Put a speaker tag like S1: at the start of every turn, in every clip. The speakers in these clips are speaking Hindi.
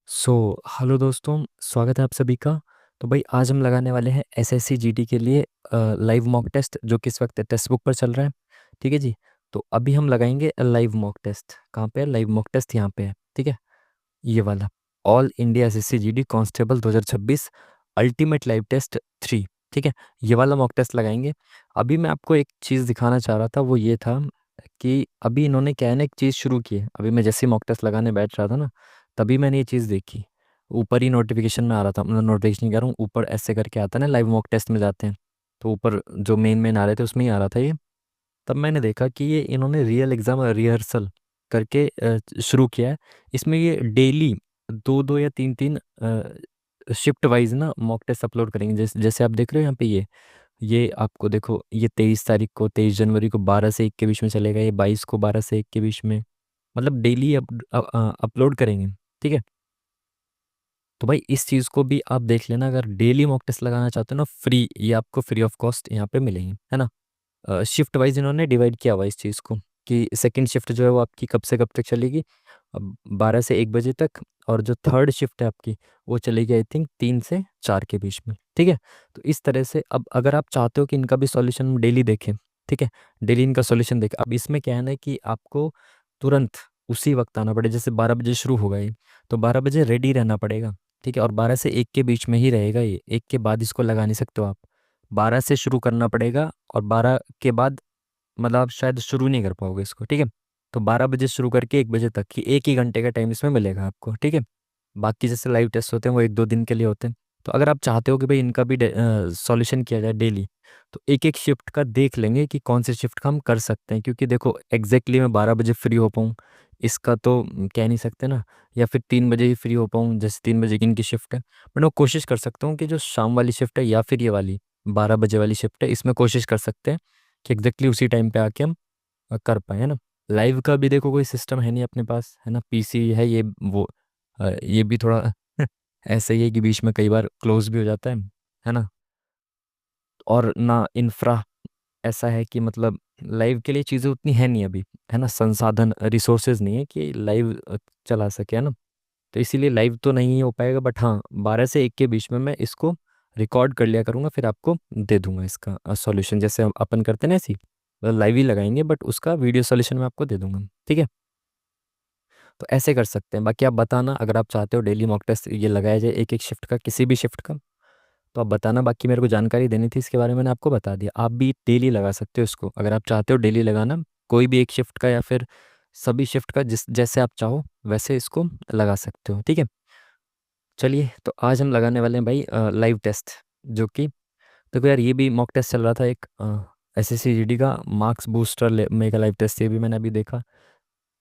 S1: सो हेलो दोस्तों, स्वागत है आप सभी का। तो भाई आज हम लगाने वाले हैं एसएससी जीडी के लिए लाइव मॉक टेस्ट जो कि इस वक्त टेक्स्ट बुक पर चल रहा है। ठीक है जी। तो अभी हम लगाएंगे लाइव मॉक टेस्ट। कहाँ पे है लाइव मॉक टेस्ट? यहाँ पे है। ठीक है, ये वाला all India SSC GD constable 2026 ultimate live test 3। ठीक है, ये वाला मॉक टेस्ट लगाएंगे। अभी मैं आपको एक चीज़ दिखाना चाह रहा था, वो ये था कि अभी इन्होंने क्या है ना, एक चीज़ शुरू की है। अभी मैं जैसे ही मॉक टेस्ट लगाने बैठ रहा था ना, तभी मैंने ये चीज़ देखी। ऊपर ही नोटिफिकेशन में आ रहा था, मतलब नोटिफिकेशन कह रहा हूँ, ऊपर ऐसे करके आता है ना, लाइव मॉक टेस्ट में जाते हैं तो ऊपर जो मेन मेन आ रहे थे उसमें ही आ रहा था ये। तब मैंने देखा कि ये इन्होंने रियल एग्ज़ाम रिहर्सल करके शुरू किया है। इसमें ये डेली दो दो या तीन तीन शिफ्ट वाइज ना मॉक टेस्ट अपलोड करेंगे। जैसे जैसे आप देख रहे हो यहाँ पे, ये आपको देखो, ये 23 तारीख को, 23 जनवरी को 12 से 1 के बीच में चलेगा, ये 22 को 12 से 1 के बीच में, मतलब डेली अपलोड करेंगे। ठीक है, तो भाई इस चीज़ को भी आप देख लेना। अगर डेली मॉक टेस्ट लगाना चाहते हो ना, फ्री, ये आपको फ्री ऑफ कॉस्ट यहाँ पे मिलेंगे, है ना। शिफ्ट वाइज इन्होंने डिवाइड किया हुआ है इस चीज़ को, कि सेकंड शिफ्ट जो है वो आपकी कब से कब तक चलेगी, अब 12 से 1 बजे तक। और जो थर्ड शिफ्ट है आपकी, वो चलेगी आई थिंक 3 से 4 के बीच में। ठीक है, तो इस तरह से अब अगर आप चाहते हो कि इनका भी सॉल्यूशन डेली देखें, ठीक है, डेली इनका सॉल्यूशन देखें। अब इसमें क्या है ना कि आपको तुरंत उसी वक्त आना पड़े। जैसे 12 बजे शुरू होगा ये, तो 12 बजे रेडी रहना पड़ेगा। ठीक है, और 12 से 1 के बीच में ही रहेगा ये, 1 के बाद इसको लगा नहीं सकते हो आप। 12 से शुरू करना पड़ेगा और 12 के बाद मतलब आप शायद शुरू नहीं कर पाओगे इसको। ठीक है, तो 12 बजे शुरू करके 1 बजे तक की 1 ही घंटे का टाइम इसमें मिलेगा आपको। ठीक है, बाकी जैसे लाइव टेस्ट होते हैं वो 1-2 दिन के लिए होते हैं। तो अगर आप चाहते हो कि भाई इनका भी सॉल्यूशन किया जाए डेली, तो एक एक शिफ्ट का देख लेंगे कि कौन से शिफ्ट का हम कर सकते हैं। क्योंकि देखो एग्जैक्टली मैं 12 बजे फ्री हो पाऊँ इसका तो कह नहीं सकते ना, या फिर 3 बजे ही फ्री हो पाऊँ, जैसे 3 बजे की इनकी शिफ्ट है। बट मैं कोशिश कर सकता हूँ कि जो शाम वाली शिफ्ट है या फिर ये वाली 12 बजे वाली शिफ्ट है, इसमें कोशिश कर सकते हैं कि एग्जैक्टली उसी टाइम पे आके हम कर पाए, है ना। लाइव का भी देखो कोई सिस्टम है नहीं अपने पास, है ना, पीसी है ये वो। ये भी थोड़ा ऐसा ही है कि बीच में कई बार क्लोज भी हो जाता है ना। और ना इंफ्रा ऐसा है कि मतलब लाइव के लिए चीज़ें उतनी है नहीं अभी, है ना, संसाधन रिसोर्सेज नहीं है कि लाइव चला सके, है ना। तो इसीलिए लाइव तो नहीं हो पाएगा, बट हाँ 12 से 1 के बीच में मैं इसको रिकॉर्ड कर लिया करूँगा, फिर आपको दे दूंगा इसका सॉल्यूशन। जैसे हम अपन करते हैं ना ऐसे ही, मतलब लाइव ही लगाएंगे बट उसका वीडियो सॉल्यूशन मैं आपको दे दूंगा। ठीक है, तो ऐसे कर सकते हैं। बाकी आप बताना अगर आप चाहते हो डेली मॉक टेस्ट ये लगाया जाए, एक एक शिफ्ट का, किसी भी शिफ्ट का, तो आप बताना। बाकी मेरे को जानकारी देनी थी इसके बारे में, मैंने आपको बता दिया। आप भी डेली लगा सकते हो इसको अगर आप चाहते हो डेली लगाना, कोई भी एक शिफ्ट का या फिर सभी शिफ्ट का, जिस जैसे आप चाहो वैसे इसको लगा सकते हो। ठीक है, चलिए तो आज हम लगाने वाले हैं भाई लाइव टेस्ट, जो कि देखो यार, ये भी मॉक टेस्ट चल रहा था एक एसएससी जीडी का marks booster mega live test, ये भी मैंने अभी देखा।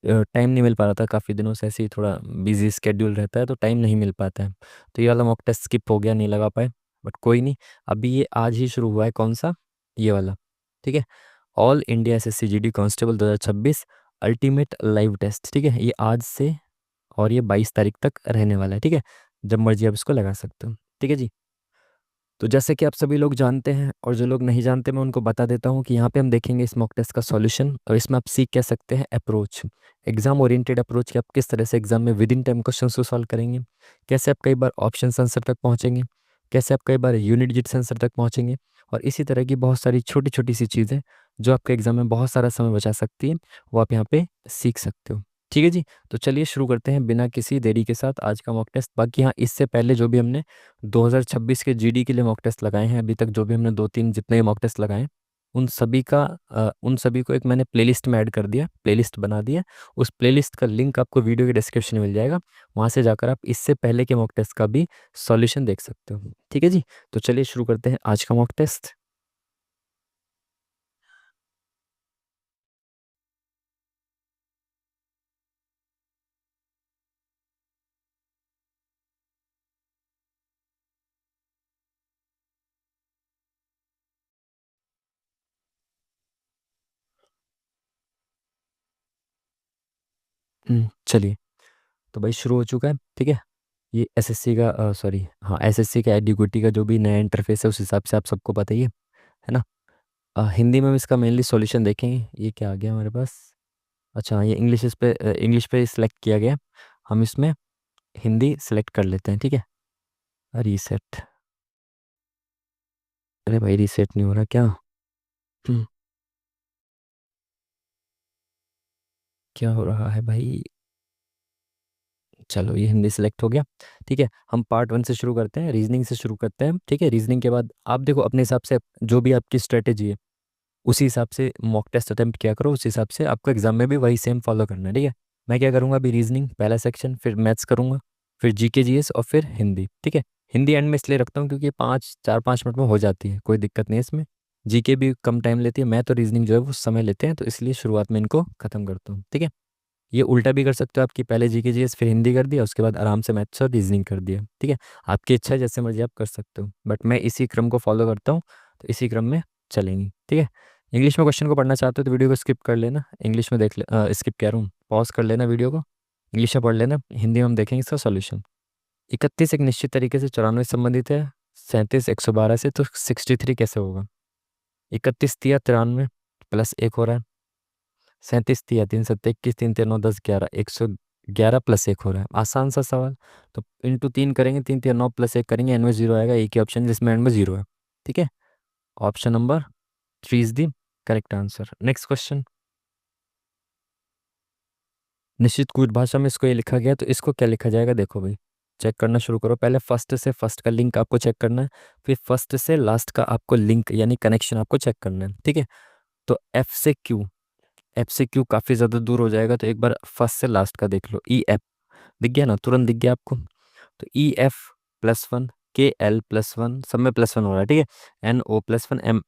S1: टाइम नहीं मिल पा रहा था काफ़ी दिनों से, ऐसे ही थोड़ा बिजी स्केड्यूल रहता है तो टाइम नहीं मिल पाता है। तो ये वाला मॉक टेस्ट स्किप हो गया, नहीं लगा पाए, बट कोई नहीं। अभी ये आज ही शुरू हुआ है, कौन सा, ये वाला। ठीक है, all India SSC GD constable 2026 ultimate live test. ठीक है, ये आज से और ये 22 तारीख तक रहने वाला है। ठीक है, जब मर्जी आप इसको लगा सकते हो। ठीक है जी। तो जैसे कि आप सभी लोग जानते हैं, और जो लोग नहीं जानते मैं उनको बता देता हूँ कि यहाँ पे हम देखेंगे इस मॉक टेस्ट का सॉल्यूशन, और इसमें आप सीख कह सकते हैं अप्रोच, एग्जाम ओरिएंटेड अप्रोच, कि आप किस तरह से एग्जाम में विद इन टाइम क्वेश्चन को सॉल्व करेंगे, कैसे आप कई बार ऑप्शन आंसर तक पहुँचेंगे, कैसे आप कई बार यूनिट डिजिट आंसर तक पहुँचेंगे, और इसी तरह की बहुत सारी छोटी छोटी सी चीज़ें जो आपके एग्जाम में बहुत सारा समय बचा सकती है, वो आप यहाँ पे सीख सकते हो। ठीक है जी, तो चलिए शुरू करते हैं बिना किसी देरी के साथ आज का मॉक टेस्ट। बाकी हाँ, इससे पहले जो भी हमने 2026 के जीडी के लिए मॉक टेस्ट लगाए हैं अभी तक, जो भी हमने 2-3 जितने मॉक टेस्ट लगाए हैं, उन सभी को एक मैंने प्लेलिस्ट में ऐड कर दिया, प्लेलिस्ट बना दिया। उस प्लेलिस्ट का लिंक आपको वीडियो के डिस्क्रिप्शन में मिल जाएगा, वहाँ से जाकर आप इससे पहले के मॉक टेस्ट का भी सॉल्यूशन देख सकते हो। ठीक है जी, तो चलिए शुरू करते हैं आज का मॉक टेस्ट। चलिए, तो भाई शुरू हो चुका है। ठीक है, ये एसएससी का सॉरी हाँ, एसएससी का एडीक्यूटी का जो भी नया इंटरफेस है, उस हिसाब से आप सबको पता ही है ना। हिंदी में हम इसका मेनली सॉल्यूशन देखेंगे। ये क्या आ गया हमारे पास, अच्छा ये इंग्लिश पे सिलेक्ट किया गया। हम इसमें हिंदी सेलेक्ट कर लेते हैं, ठीक है। रीसेट। अरे भाई रीसेट नहीं हो रहा क्या? हम्म, क्या हो रहा है भाई? चलो ये हिंदी सेलेक्ट हो गया। ठीक है, हम पार्ट 1 से शुरू करते हैं, रीजनिंग से शुरू करते हैं। ठीक है, रीजनिंग के बाद आप देखो अपने हिसाब से जो भी आपकी स्ट्रेटेजी है उसी हिसाब से मॉक टेस्ट अटेम्प्ट किया करो, उस हिसाब से आपको एग्जाम में भी वही सेम फॉलो करना है, ठीक है। मैं क्या करूँगा अभी, रीजनिंग पहला सेक्शन, फिर मैथ्स करूँगा, फिर जीके जीएस और फिर हिंदी, ठीक है। हिंदी एंड में इसलिए रखता हूँ क्योंकि 5 4 5 मिनट में हो जाती है, कोई दिक्कत नहीं है इसमें। जीके भी कम टाइम लेती है, मैथ और रीजनिंग जो है वो समय लेते हैं, तो इसलिए शुरुआत में इनको खत्म करता हूँ, ठीक है। ये उल्टा भी कर सकते हो आपकी, पहले जीके जीएस फिर हिंदी कर दिया, उसके बाद आराम से मैथ्स और रीजनिंग कर दिया, ठीक है। आपकी इच्छा है, जैसे मर्जी आप कर सकते हो, बट मैं इसी क्रम को फॉलो करता हूँ, तो इसी क्रम में चलेंगी, ठीक है। इंग्लिश में क्वेश्चन को पढ़ना चाहते हो तो वीडियो को स्किप कर लेना, इंग्लिश में देख ले, स्किप कह रहा हूँ, पॉज कर लेना वीडियो को, इंग्लिश में पढ़ लेना, हिंदी में हम देखेंगे इसका सॉल्यूशन। 31 एक निश्चित तरीके से 94 संबंधित है, 37 112 से, तो 63 कैसे होगा? 31 तिया 93 प्लस एक हो रहा है, 37 तिया 3 7 21 3 3 9 10 11 111 प्लस एक हो रहा है, आसान सा सवाल। तो इंटू 3 करेंगे, 3 3 9 प्लस एक करेंगे, एंड में जीरो आएगा, एक ही ऑप्शन जिसमें एंड में जीरो है, ठीक है। Option number 3 is the correct answer. Next question. निश्चित कुछ भाषा में इसको ये लिखा गया, तो इसको क्या लिखा जाएगा? देखो भाई, चेक करना शुरू करो, पहले फर्स्ट से फर्स्ट का लिंक आपको चेक करना है, फिर फर्स्ट से लास्ट का आपको लिंक यानी कनेक्शन आपको चेक करना है, ठीक है। तो एफ से क्यू काफ़ी ज़्यादा दूर हो जाएगा, तो एक बार फर्स्ट से लास्ट का देख लो, ई एफ दिख गया ना, तुरंत दिख गया आपको। तो ई एफ +1, के एल +1, सब में +1 हो रहा है, ठीक है। N O +1, M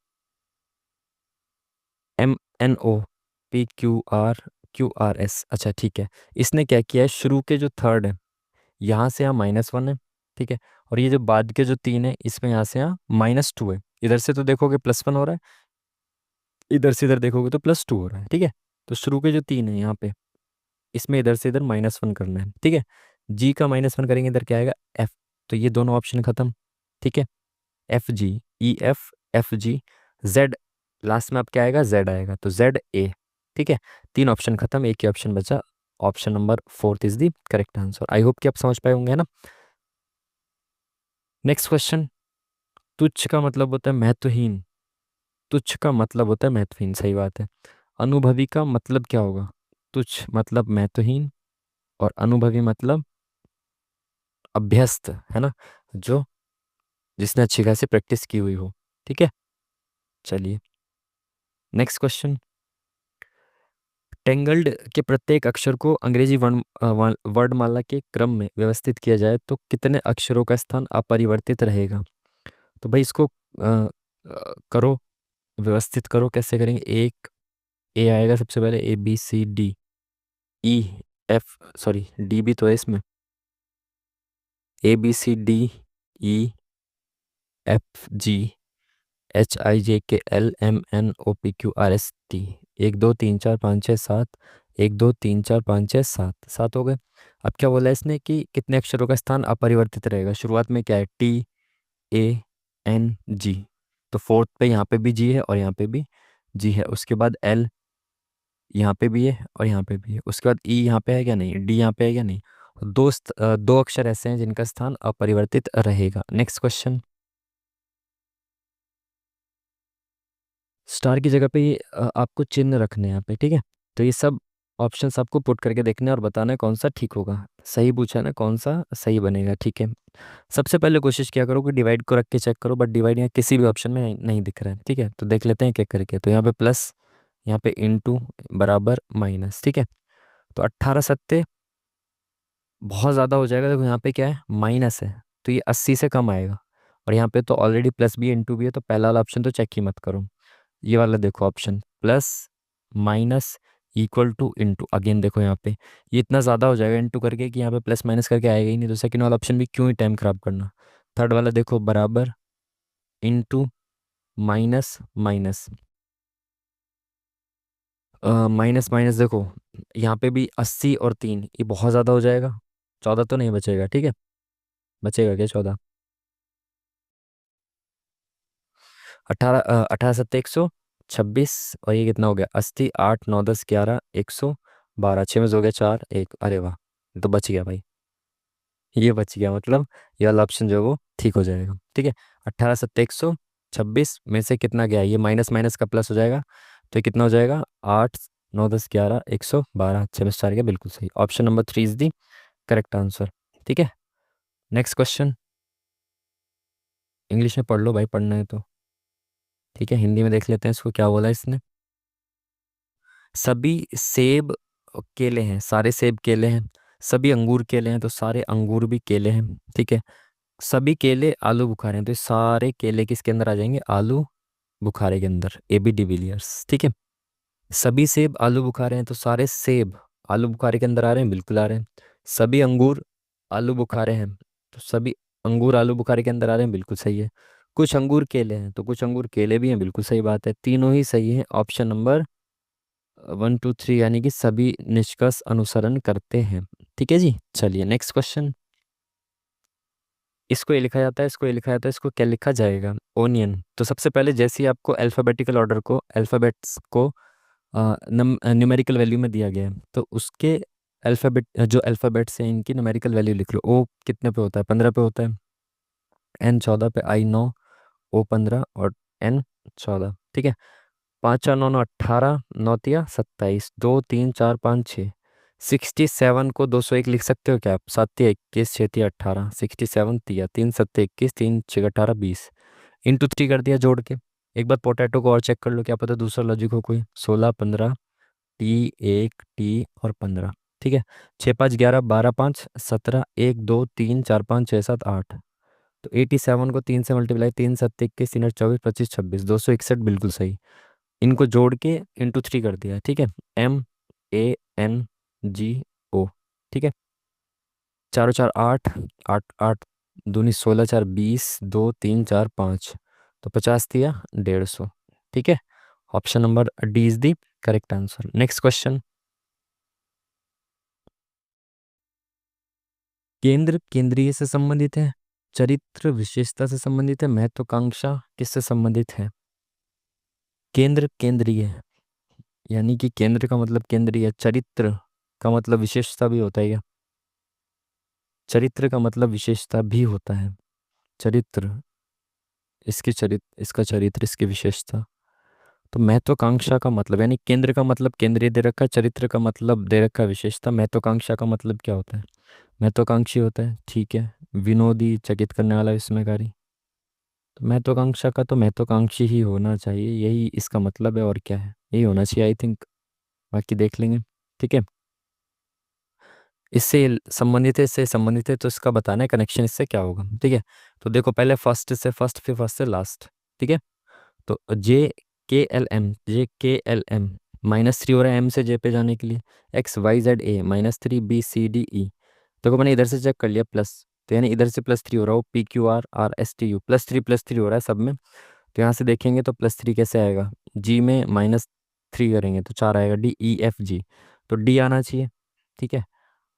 S1: M N O, Q R S, अच्छा ठीक है। इसने क्या किया है, शुरू के जो थर्ड है यहाँ से यहाँ -1 है, ठीक है। और ये जो बाद के जो 3 है इसमें यहाँ से यहाँ -2 है, इधर से तो देखोगे +1 हो रहा है, इधर से इधर देखोगे तो +2 हो रहा है, ठीक है। तो शुरू के जो 3 है यहाँ पे, इसमें इधर से इधर -1 करना है, ठीक है। जी का -1 करेंगे, इधर क्या आएगा? एफ। तो ये दोनों ऑप्शन खत्म, ठीक है। एफ जी, जेड, लास्ट में अब क्या आएगा? जेड आएगा, तो जेड ए, ठीक है। 3 ऑप्शन खत्म, एक ही ऑप्शन बचा, option number 4 is the correct answer. I hope कि आप समझ पाए होंगे, है ना। Next question. तुच्छ का मतलब होता है महत्वहीन, तुच्छ का मतलब होता है महत्वहीन, सही बात है। अनुभवी का मतलब क्या होगा? तुच्छ मतलब महत्वहीन, और अनुभवी मतलब अभ्यस्त, है ना, जो जिसने अच्छी खासी प्रैक्टिस की हुई हो, ठीक है। चलिए नेक्स्ट क्वेश्चन। टेंगल्ड के प्रत्येक अक्षर को अंग्रेजी वर्णमाला के क्रम में व्यवस्थित किया जाए तो कितने अक्षरों का स्थान अपरिवर्तित रहेगा? तो भाई इसको करो, व्यवस्थित करो, कैसे करेंगे? एक ए आएगा सबसे पहले, A B C D, E F, sorry D भी तो है इसमें, A B C D E F G H I J K L M N O P Q R S T, 1 2 3 4 5 6 7, 1 2 3 4 5 6 7, 7 हो गए। अब क्या बोला है इसने कि कितने अक्षरों का स्थान अपरिवर्तित रहेगा? शुरुआत में क्या है? T A N G, तो फोर्थ पे यहाँ पे भी जी है और यहाँ पे भी जी है, उसके बाद एल यहाँ पे भी है और यहाँ पे भी है, उसके बाद ई यहाँ पे है क्या? नहीं। डी यहाँ पे है क्या? नहीं। दो अक्षर ऐसे हैं जिनका स्थान अपरिवर्तित रहेगा। Next question. स्टार की जगह पे ये आपको चिन्ह रखने हैं यहाँ पे, ठीक है। तो ये सब ऑप्शंस आपको पुट करके देखने हैं और बताना है कौन सा ठीक होगा, सही पूछा है ना, कौन सा सही बनेगा, ठीक है। सबसे पहले कोशिश क्या करो कि डिवाइड को रख के चेक करो, बट डिवाइड यहाँ किसी भी ऑप्शन में नहीं दिख रहा है, ठीक है। तो देख लेते हैं क्या करके, तो यहाँ पे प्लस, यहाँ पे इंटू, बराबर, माइनस, ठीक है। तो 18 सत्ते बहुत ज़्यादा हो जाएगा, देखो यहाँ पे क्या है? माइनस है, तो ये 80 से कम आएगा, और यहाँ पे तो ऑलरेडी प्लस भी है इंटू भी है, तो पहला वाला ऑप्शन तो चेक ही मत करो। ये वाला देखो option, plus minus equal two into, again देखो यहाँ पे ये इतना ज़्यादा हो जाएगा इंटू करके कि यहाँ पे प्लस माइनस करके आएगा ही नहीं, तो सेकंड वाला ऑप्शन भी क्यों ही टाइम खराब करना। थर्ड वाला देखो, बराबर, into, minus minus, minus minus देखो, यहाँ पे भी 80 और 3, ये बहुत ज़्यादा हो जाएगा, 14 तो नहीं बचेगा, ठीक है। बचेगा क्या 14? 18 18 सत्ते 126, और ये कितना हो गया? 80 8 9 10 11 112, 6 में से हो गया 4 1, अरे वाह, ये तो बच गया भाई। ये बच गया, मतलब ये वाला ऑप्शन जो है वो ठीक हो जाएगा। ठीक है, 18 7 126 में से कितना गया, ये माइनस माइनस का प्लस हो जाएगा, तो ये कितना हो जाएगा, 8 9 10 11 112, 6 में से 4 गया, बिल्कुल सही। Option number 3 is the correct answer. ठीक है, नेक्स्ट क्वेश्चन। इंग्लिश में पढ़ लो भाई, पढ़ना है तो। ठीक है, हिंदी में देख लेते हैं इसको क्या बोला इसने। सभी सेब केले हैं, सारे सेब केले हैं। सभी अंगूर केले हैं, तो सारे अंगूर भी केले हैं। ठीक है, सभी केले आलू बुखारे हैं, तो ये सारे केले किसके अंदर आ जाएंगे, आलू बुखारे के अंदर, ए बी डिविलियर्स। ठीक है, सभी सेब आलू बुखारे हैं, तो सारे सेब आलू बुखारे के अंदर आ रहे हैं, बिल्कुल आ रहे हैं। सभी अंगूर आलू बुखारे हैं, तो सभी अंगूर आलू बुखारे के अंदर आ रहे हैं, बिल्कुल सही है। कुछ अंगूर केले हैं, तो कुछ अंगूर केले भी हैं, बिल्कुल सही बात है, तीनों ही सही है। ऑप्शन नंबर 1 2 3, यानी कि सभी निष्कर्ष अनुसरण करते हैं। ठीक है जी, चलिए नेक्स्ट क्वेश्चन। इसको ये लिखा जाता है, इसको ये लिखा जाता है, इसको क्या लिखा जाएगा, ओनियन। तो सबसे पहले जैसे ही आपको अल्फ़ाबेटिकल ऑर्डर को, अल्फ़ाबेट्स को न्यूमेरिकल वैल्यू में दिया गया है, तो उसके अल्फ़ाबेट जो अल्फ़ाबेट्स हैं इनकी न्यूमेरिकल वैल्यू लिख लो। ओ कितने पे होता है, 15 पे होता है। एन 14 पे, आई 9, ओ 15 और एन 14। ठीक है, 5 4 9 9 18, 9 3 27, 2 3 4 5 6, 67 को 201 लिख सकते हो क्या आप, 7 3 21 6 3 18, 67 3 3 7 21, 3 6 18 20, इंटू 3 कर दिया जोड़ के। एक बार पोटैटो को और चेक कर लो, क्या पता दूसरा लॉजिक हो कोई। 16 15, टी 1 टी और 15। ठीक है, 6 5 11 12 5 17 1 2 3 4 5 6 7 8, तो 87 को 3 से मल्टीप्लाई, 3 7 21 3 8 24 25 26, 261 बिल्कुल सही। इनको जोड़ के इंटू 3 कर दिया। ठीक है, MANGO। ठीक है, चारों चार आठ, आठ आठ दूनी 16 4 20, 2 3 4 5, तो 50 दिया 150। ठीक है, option number D is the correct answer. Next question. केंद्र केंद्रीय से संबंधित है, चरित्र विशेषता से संबंधित है, महत्वाकांक्षा किससे संबंधित है। केंद्र केंद्रीय है, यानी कि केंद्र का मतलब केंद्रीय, चरित्र का मतलब विशेषता भी होता है क्या, चरित्र का मतलब विशेषता भी होता है। चरित्र, इसकी चरित्र, इसका चरित्र, इसकी विशेषता। तो महत्वाकांक्षा का मतलब, यानी केंद्र का मतलब केंद्रीय दे रखा है, चरित्र का मतलब दे रखा है विशेषता, महत्वाकांक्षा का मतलब क्या होता है, महत्वाकांक्षी होता है। ठीक है, विनोदी, चकित करने वाला, विस्मयकारी। तो महत्वाकांक्षा का तो महत्वाकांक्षी ही होना चाहिए, यही इसका मतलब है, और क्या है, यही होना चाहिए आई थिंक, बाकी देख लेंगे। ठीक है, इससे संबंधित है, इससे संबंधित है, तो इसका बताना है कनेक्शन इससे क्या होगा। ठीक है, तो देखो पहले फर्स्ट से फर्स्ट, फिर फर्स्ट से लास्ट। ठीक है, तो जे के एल एम -3 हो रहा है एम से जे पे जाने के लिए, XYZ A -3 BCDE। देखो मैंने इधर से चेक कर लिया प्लस, तो यानी इधर से +3 हो रहा हो, PQRRSTU, +3 होरा है सब में। तो यहाँ से देखेंगे तो +3 कैसे आएगा, जी में -3 करेंगे तो 4 आएगा, DEFG, तो डी आना चाहिए। ठीक है,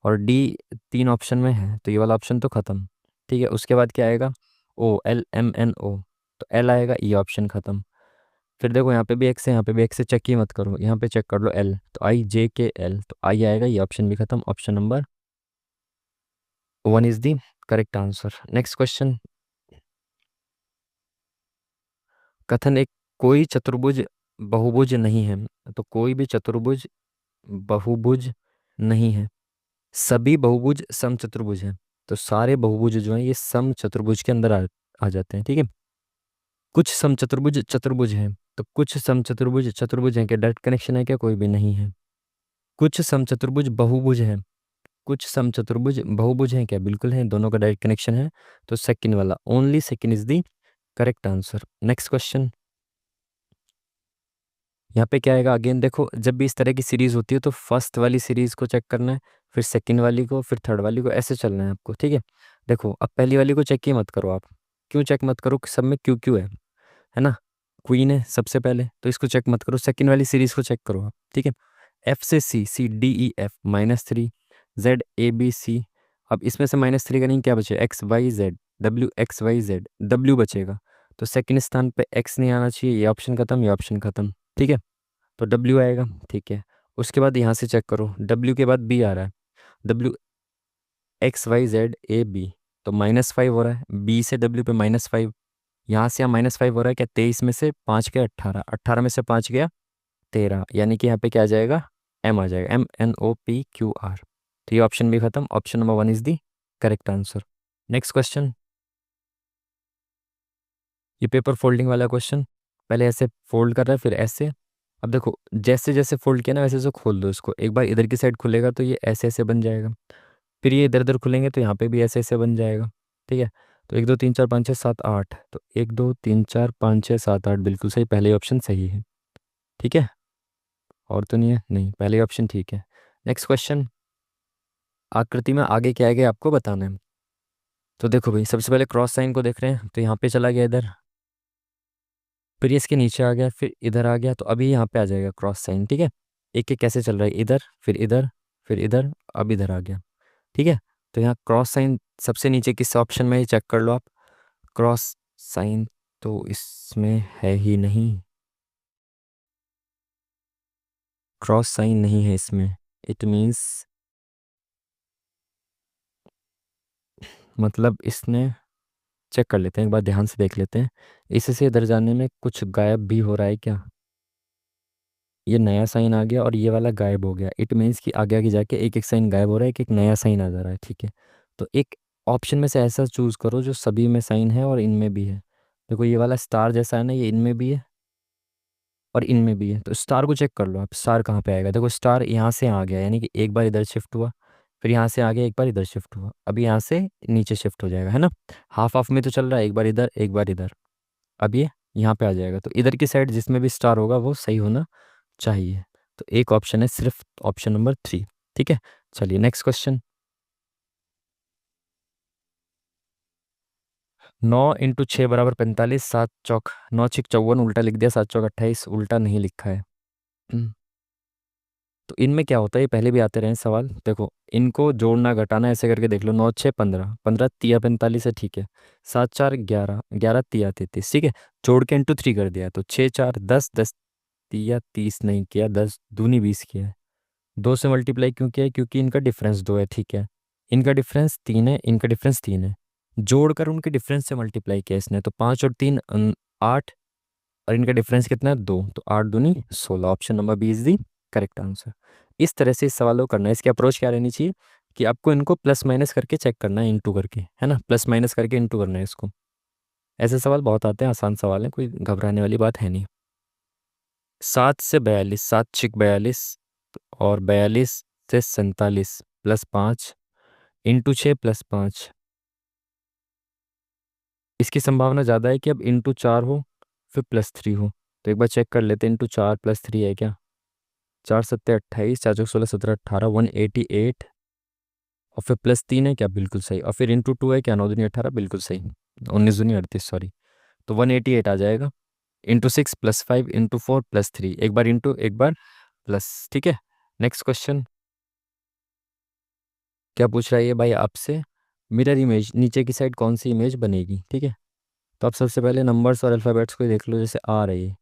S1: और डी 3 ऑप्शन में है, तो ये वाला ऑप्शन तो खत्म। ठीक है, उसके बाद क्या आएगा, OLMNO, तो एल आएगा, ई ऑप्शन खत्म। फिर देखो यहाँ पे भी एक्स है, यहाँ पे भी एक्स है, चेक ही मत करो, यहाँ पे चेक कर लो एल, तो IJKL, तो आई आएगा, ये ऑप्शन भी खत्म। Option number 1 is the correct answer. Next question. कथन एक, कोई चतुर्भुज बहुभुज नहीं है, तो कोई भी चतुर्भुज बहुभुज नहीं है। सभी बहुभुज समचतुर्भुज हैं, तो सारे बहुभुज जो हैं ये समचतुर्भुज के अंदर आ जाते हैं। ठीक है, कुछ समचतुर्भुज चतुर्भुज हैं, तो कुछ समचतुर्भुज चतुर्भुज हैं, क्या डायरेक्ट कनेक्शन है क्या, कोई भी नहीं है। कुछ समचतुर्भुज बहुभुज हैं, कुछ समचतुर्भुज बहुभुज हैं क्या, बिल्कुल है, दोनों का डायरेक्ट कनेक्शन है, तो सेकंड वाला, only second is the correct answer. Next question. यहाँ पे क्या आएगा, अगेन देखो जब भी इस तरह की सीरीज होती है तो फर्स्ट वाली सीरीज को चेक करना है, फिर सेकंड वाली को, फिर थर्ड वाली को, ऐसे चलना है आपको। ठीक है, देखो अब पहली वाली को चेक ही मत करो आप, क्यों चेक मत करो, सब में क्यों क्यों है ना, क्वीन है सबसे पहले, तो इसको चेक मत करो, सेकंड वाली सीरीज को चेक करो आप। ठीक है, एफ से सी, CDEF -3, ZABC। अब इसमें से -3 का नहीं क्या बचे, XYZ, WXYZ, W बचेगा, तो सेकंड स्थान पे X नहीं आना चाहिए, ये ऑप्शन खत्म, ये ऑप्शन खत्म। ठीक है, तो W आएगा। ठीक है, उसके बाद यहाँ से चेक करो, W के बाद B आ रहा है, W XYZ AB, तो -5 हो रहा है, B से W पे -5, यहाँ से यहाँ -5 हो रहा है क्या, 23 में से 5 गया 18, 18 में से 5 गया 13, यानी कि यहाँ पे क्या आ जाएगा, M आ जाएगा, MNOPQR। तो ये ऑप्शन भी खत्म, option number 1 is the correct answer. Next question, ये पेपर फोल्डिंग वाला क्वेश्चन, पहले ऐसे फोल्ड कर रहा है फिर ऐसे। अब देखो जैसे जैसे फोल्ड किया ना वैसे वैसे खोल दो इसको, एक बार इधर की साइड खुलेगा तो ये ऐसे ऐसे बन जाएगा, फिर ये इधर इधर खुलेंगे तो यहाँ पे भी ऐसे ऐसे बन जाएगा। ठीक है, तो 1 2 3 4 5 6 7 8, तो 1 2 3 4 5 6 7 8 बिल्कुल सही, पहले ऑप्शन सही है। ठीक है, और तो नहीं है, नहीं पहले ऑप्शन ठीक है। नेक्स्ट क्वेश्चन, आकृति में आगे क्या आगे आपको बताना है। तो देखो भाई सबसे पहले क्रॉस साइन को देख रहे हैं, तो यहाँ पे चला गया इधर, फिर ये इसके नीचे आ गया, फिर इधर आ गया, तो अभी यहाँ पे आ जाएगा क्रॉस साइन। ठीक है, एक एक कैसे चल रहा है, इधर फिर इधर फिर इधर, अब इधर आ गया। ठीक है, तो यहाँ क्रॉस साइन सबसे नीचे किस ऑप्शन में है चेक कर लो आप, क्रॉस साइन तो इसमें है ही नहीं, क्रॉस साइन नहीं है इसमें, इट मीन्स मतलब इसने, चेक कर लेते हैं एक बार ध्यान से देख लेते हैं, इससे इधर जाने में कुछ गायब भी हो रहा है क्या, ये नया साइन आ गया और ये वाला गायब हो गया, इट मीन्स कि आगे आगे जाके एक एक साइन गायब हो रहा है, एक एक नया साइन आ जा रहा है। ठीक है, तो एक ऑप्शन में से ऐसा चूज करो जो सभी में साइन है और इनमें भी है। देखो ये वाला स्टार जैसा है ना, ये इनमें भी है और इनमें भी है, तो स्टार को चेक कर लो आप, स्टार कहाँ पे आएगा। देखो स्टार यहाँ से आ गया, यानी कि एक बार इधर शिफ्ट हुआ, फिर यहाँ से आ गया, एक बार इधर शिफ्ट हुआ, अभी यहाँ से नीचे शिफ्ट हो जाएगा, है ना। हाफ हाफ में तो चल रहा है, एक बार इधर एक बार इधर, अब ये यहाँ पे आ जाएगा, तो इधर की साइड जिसमें भी स्टार होगा वो सही होना चाहिए। तो एक ऑप्शन है सिर्फ ऑप्शन नंबर 3। ठीक है, चलिए नेक्स्ट क्वेश्चन, 9 × 6 = 45, 7 चौक 9 6 54, उल्टा लिख दिया, 7 चौक 28, उल्टा नहीं लिखा है। तो इनमें क्या होता है, ये पहले भी आते रहे हैं सवाल, देखो इनको जोड़ना घटाना ऐसे करके देख लो, 9 6 15, 15 तिया 45 है, ठीक है, 7 4 11, 11 तिया 33, ठीक है, जोड़ के × 3 कर दिया, तो 6 4 10, 10 तिया 30 नहीं किया, 10 दूनी 20 किया है, 2 से मल्टीप्लाई क्यों किया है, क्योंकि इनका डिफरेंस 2 है। ठीक है, इनका डिफरेंस 3 है, इनका डिफरेंस 3 है, जोड़कर उनके डिफरेंस से मल्टीप्लाई किया इसने, तो 5 और 3 8, और इनका डिफरेंस कितना है 2, तो 8 दूनी 16, option number B is the correct answer. इस तरह से इस सवाल को करना है, इसकी अप्रोच क्या रहनी चाहिए कि आपको इनको प्लस माइनस करके चेक करना है, इंटू करके, है ना, प्लस माइनस करके इंटू करना है इसको। ऐसे सवाल बहुत आते हैं, आसान सवाल है, कोई घबराने वाली बात है नहीं। 7 से 42, 7 6 42, और 42 से 47 +5 × 6 + 5, इसकी संभावना ज़्यादा है कि अब × 4 हो फिर +3 हो, तो एक बार चेक कर लेते हैं, × 4 +3 है क्या, 4 7 28, 4 16 17 18, 188, और फिर +3 है क्या, बिल्कुल सही, और फिर × 2 है क्या, 9 दूनी 18, बिल्कुल सही, 19 दूनी 38, सॉरी, तो 188 आ जाएगा, × 6 +5 × 4 +3, एक बार इंटू एक बार प्लस। ठीक है, नेक्स्ट क्वेश्चन, क्या पूछ रहा है ये भाई आपसे, मिरर इमेज नीचे की साइड कौन सी इमेज बनेगी। ठीक है, तो आप सबसे पहले नंबर्स और अल्फ़ाबेट्स को ही देख लो, जैसे आर है ये,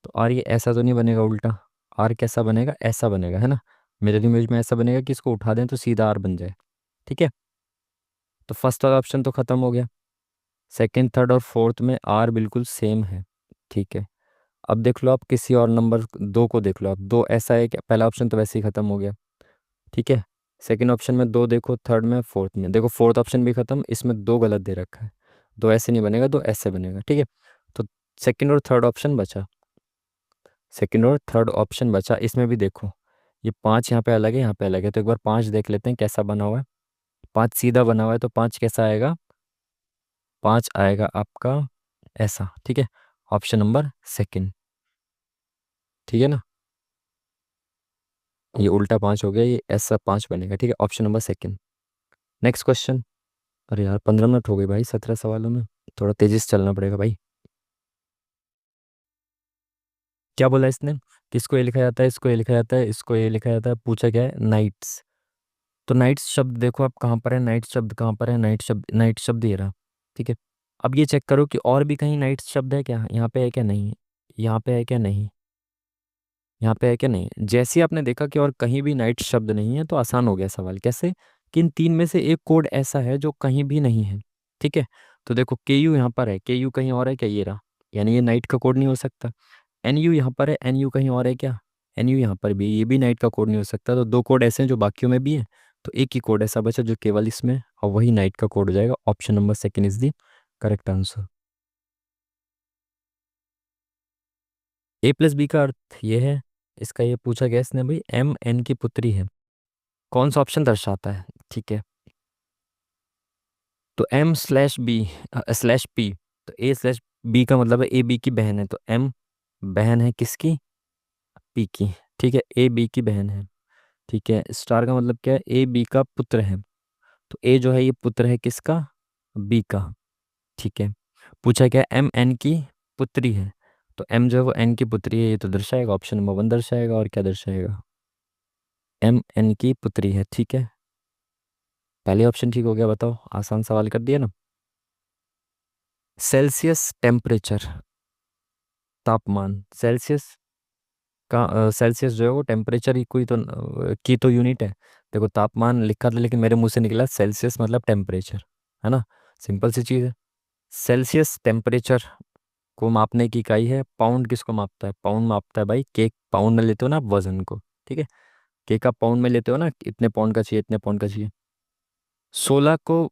S1: तो आर ये ऐसा तो नहीं बनेगा उल्टा, आर कैसा बनेगा, ऐसा बनेगा, है ना, मिरर इमेज में ऐसा बनेगा कि इसको उठा दें तो सीधा आर बन जाए। ठीक है, तो फर्स्ट वाला ऑप्शन तो ख़त्म हो गया, सेकंड थर्ड और फोर्थ में आर बिल्कुल सेम है। ठीक है, अब देख लो आप किसी और नंबर 2 को देख लो आप, 2 ऐसा है कि पहला ऑप्शन तो वैसे ही ख़त्म हो गया। ठीक है, सेकंड ऑप्शन में 2 देखो, थर्ड में, फोर्थ में देखो, फोर्थ ऑप्शन भी खत्म, इसमें 2 गलत दे रखा है, 2 ऐसे नहीं बनेगा, 2 ऐसे बनेगा। ठीक है, तो सेकंड और थर्ड ऑप्शन बचा, सेकंड और थर्ड ऑप्शन बचा, इसमें भी देखो ये 5 यहाँ पे अलग है, यहाँ पे अलग है, तो एक बार 5 देख लेते हैं कैसा बना हुआ है, 5 सीधा बना हुआ है, तो 5 कैसा आएगा, 5 आएगा आपका ऐसा। ठीक है, ऑप्शन नंबर सेकंड, ठीक है ना, ये उल्टा 5 हो गया, ये ऐसा 5 बनेगा। ठीक है, option number second. Next question, अरे यार 15 मिनट हो गए भाई 17 सवालों में, थोड़ा तेजी से चलना पड़ेगा भाई। क्या बोला इसने, किसको ये लिखा जाता है, इसको ये लिखा जाता है, इसको ये लिखा जाता है, पूछा क्या है, नाइट्स। तो नाइट्स शब्द देखो आप कहाँ पर है, नाइट शब्द कहाँ पर है, नाइट शब्द ये रहा। ठीक है, अब ये चेक करो कि और भी कहीं नाइट्स शब्द है क्या, यहाँ पे है क्या, नहीं, यहाँ पे है क्या, नहीं, यहाँ पे है क्या, नहीं। जैसे ही आपने देखा कि और कहीं भी नाइट शब्द नहीं है, तो आसान हो गया सवाल, कैसे किन तीन में से एक कोड ऐसा है जो कहीं भी नहीं है? ठीक है, तो देखो के यू यहाँ पर है, के यू कहीं और है क्या? ये रहा, यानी ये नाइट का कोड नहीं हो सकता। एन यू यहाँ पर है, एन यू कहीं और है क्या? एन यू यहाँ पर भी, ये भी नाइट का कोड नहीं हो सकता। तो दो कोड ऐसे हैं जो बाकियों में भी है, तो एक ही कोड ऐसा बचा जो केवल इसमें, और वही नाइट का कोड हो जाएगा। Option number second is the correct answer. A plus B का अर्थ ये है, इसका ये पूछा गया इसने भाई, एम एन की पुत्री है, कौन सा ऑप्शन दर्शाता है? ठीक है, तो M slash B slash P, तो ए स्लैश बी का मतलब है ए बी की बहन है, तो एम बहन है किसकी? पी की। ठीक है, ए बी की बहन है। ठीक है, स्टार का मतलब क्या है? ए बी का पुत्र है, तो ए जो है ये पुत्र है किसका? बी का। ठीक है, पूछा क्या? एम एन की पुत्री है, तो एम जो है वो एन की पुत्री है, ये तो दर्शाएगा, ऑप्शन नंबर वन दर्शाएगा, और क्या दर्शाएगा? एम एन की पुत्री है। ठीक है, पहले ऑप्शन ठीक हो गया, बताओ, आसान सवाल कर दिया ना। सेल्सियस टेम्परेचर, तापमान, सेल्सियस का सेल्सियस जो है वो टेम्परेचर ही कोई तो की तो यूनिट है। देखो तापमान लिखा था लेकिन मेरे मुंह से निकला सेल्सियस मतलब टेम्परेचर, है ना, सिंपल सी चीज़ है। सेल्सियस टेम्परेचर को मापने की इकाई है पाउंड। किसको मापता है? पाउंड मापता है भाई, केक पाउंड में लेते हो ना आप वजन को। ठीक है, केक आप पाउंड में लेते हो ना, इतने पाउंड का चाहिए, इतने पाउंड का चाहिए। 16 को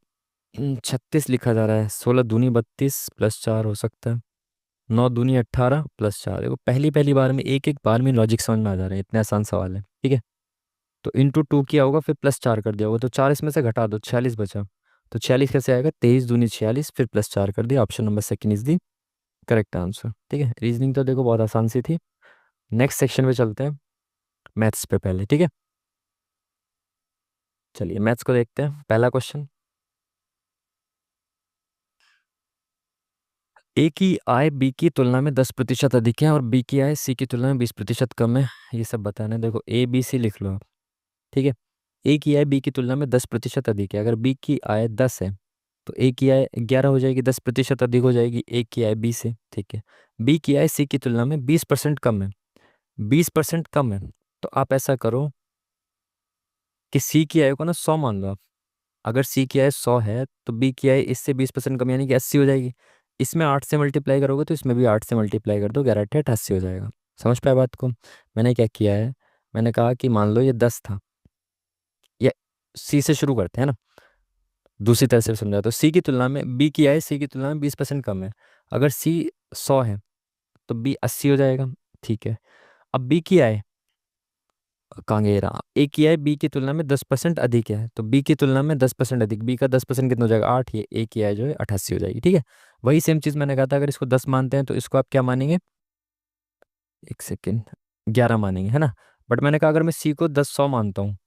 S1: 36 लिखा जा रहा है, 16 दूनी 32 प्लस 4 हो सकता है, 9 दूनी 18 प्लस 4। देखो पहली पहली बार में एक एक बार में लॉजिक समझ में आ जा रहा है, इतने आसान सवाल है। ठीक है, तो इंटू टू किया होगा, फिर प्लस 4 कर दिया होगा, तो 4 इसमें से घटा दो, 46 बचा। तो 46 कैसे आएगा? 23 दूनी 46, फिर प्लस 4 कर दिया। Option number second is the correct answer. ठीक है, रीजनिंग तो देखो बहुत आसान सी थी। नेक्स्ट सेक्शन में चलते हैं, मैथ्स पे पहले। ठीक है, चलिए मैथ्स को देखते हैं। पहला क्वेश्चन, ए की आय बी की तुलना में 10% अधिक है और बी की आय सी की तुलना में 20% कम है, ये सब बताना है। देखो ए बी सी लिख लो आप। ठीक है, ए की आय बी की तुलना में 10% अधिक है, अगर बी की आय 10 है तो ए की आय 11 हो जाएगी, 10% अधिक हो जाएगी ए की आय बी से। ठीक है, बी की आय सी की तुलना में 20% कम है, 20% कम है, तो आप ऐसा करो कि सी की आय को ना 100 मान लो आप। अगर सी की आय 100 है तो बी की आय इससे 20% कम यानी कि 80 हो जाएगी। इसमें 8 से मल्टीप्लाई करोगे तो इसमें भी 8 से मल्टीप्लाई कर दो, 11 × 8 = 88 हो जाएगा। समझ पाए बात को? मैंने क्या किया है, मैंने कहा कि मान लो ये 10 था, ये सी से शुरू करते हैं ना, दूसरी तरह से समझा, तो सी की तुलना में बी की आय सी की तुलना में 20% कम है। अगर सी 100 है तो बी 80 हो जाएगा। ठीक है, अब बी की आय कहाँ गया रहा, ए की आय बी की तुलना में 10% अधिक है, तो बी की तुलना में 10% अधिक, बी का 10% कितना हो जाएगा? 8, ये ए की आय जो है 88 हो जाएगी। ठीक है, वही सेम चीज़ मैंने कहा था, अगर इसको 10 मानते हैं तो इसको आप क्या मानेंगे? एक सेकेंड, 11 मानेंगे, है ना। बट मैंने कहा अगर मैं सी को 10 100 मानता हूँ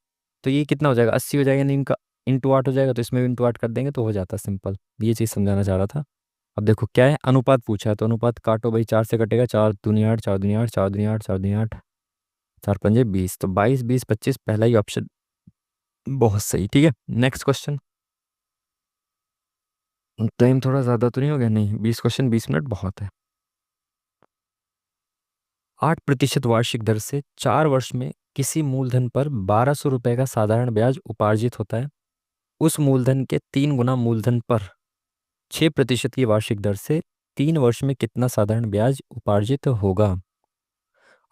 S1: तो ये कितना हो जाएगा? 80 हो जाएगा, यानी इनका इंटू 8 हो जाएगा, तो इसमें भी इंटू 8 कर देंगे तो हो जाता, सिंपल। ये चीज़ समझाना चाह रहा था। अब देखो क्या है, अनुपात पूछा है तो अनुपात काटो भाई, 4 से कटेगा, 4 दूनी 8, 4 दूनी 8, 4 दूनी 8, 4 दूनी 8, 4 पंजे 20, तो 22 20 25, पहला ही ऑप्शन बहुत सही। ठीक है, नेक्स्ट क्वेश्चन। टाइम थोड़ा ज़्यादा तो नहीं हो गया? नहीं, 20 क्वेश्चन 20 मिनट बहुत है। 8% वार्षिक दर से 4 वर्ष में किसी मूलधन पर 1200 रुपये का साधारण ब्याज उपार्जित होता है, उस मूलधन के 3 गुना मूलधन पर 6% की वार्षिक दर से 3 वर्ष में कितना साधारण ब्याज उपार्जित होगा?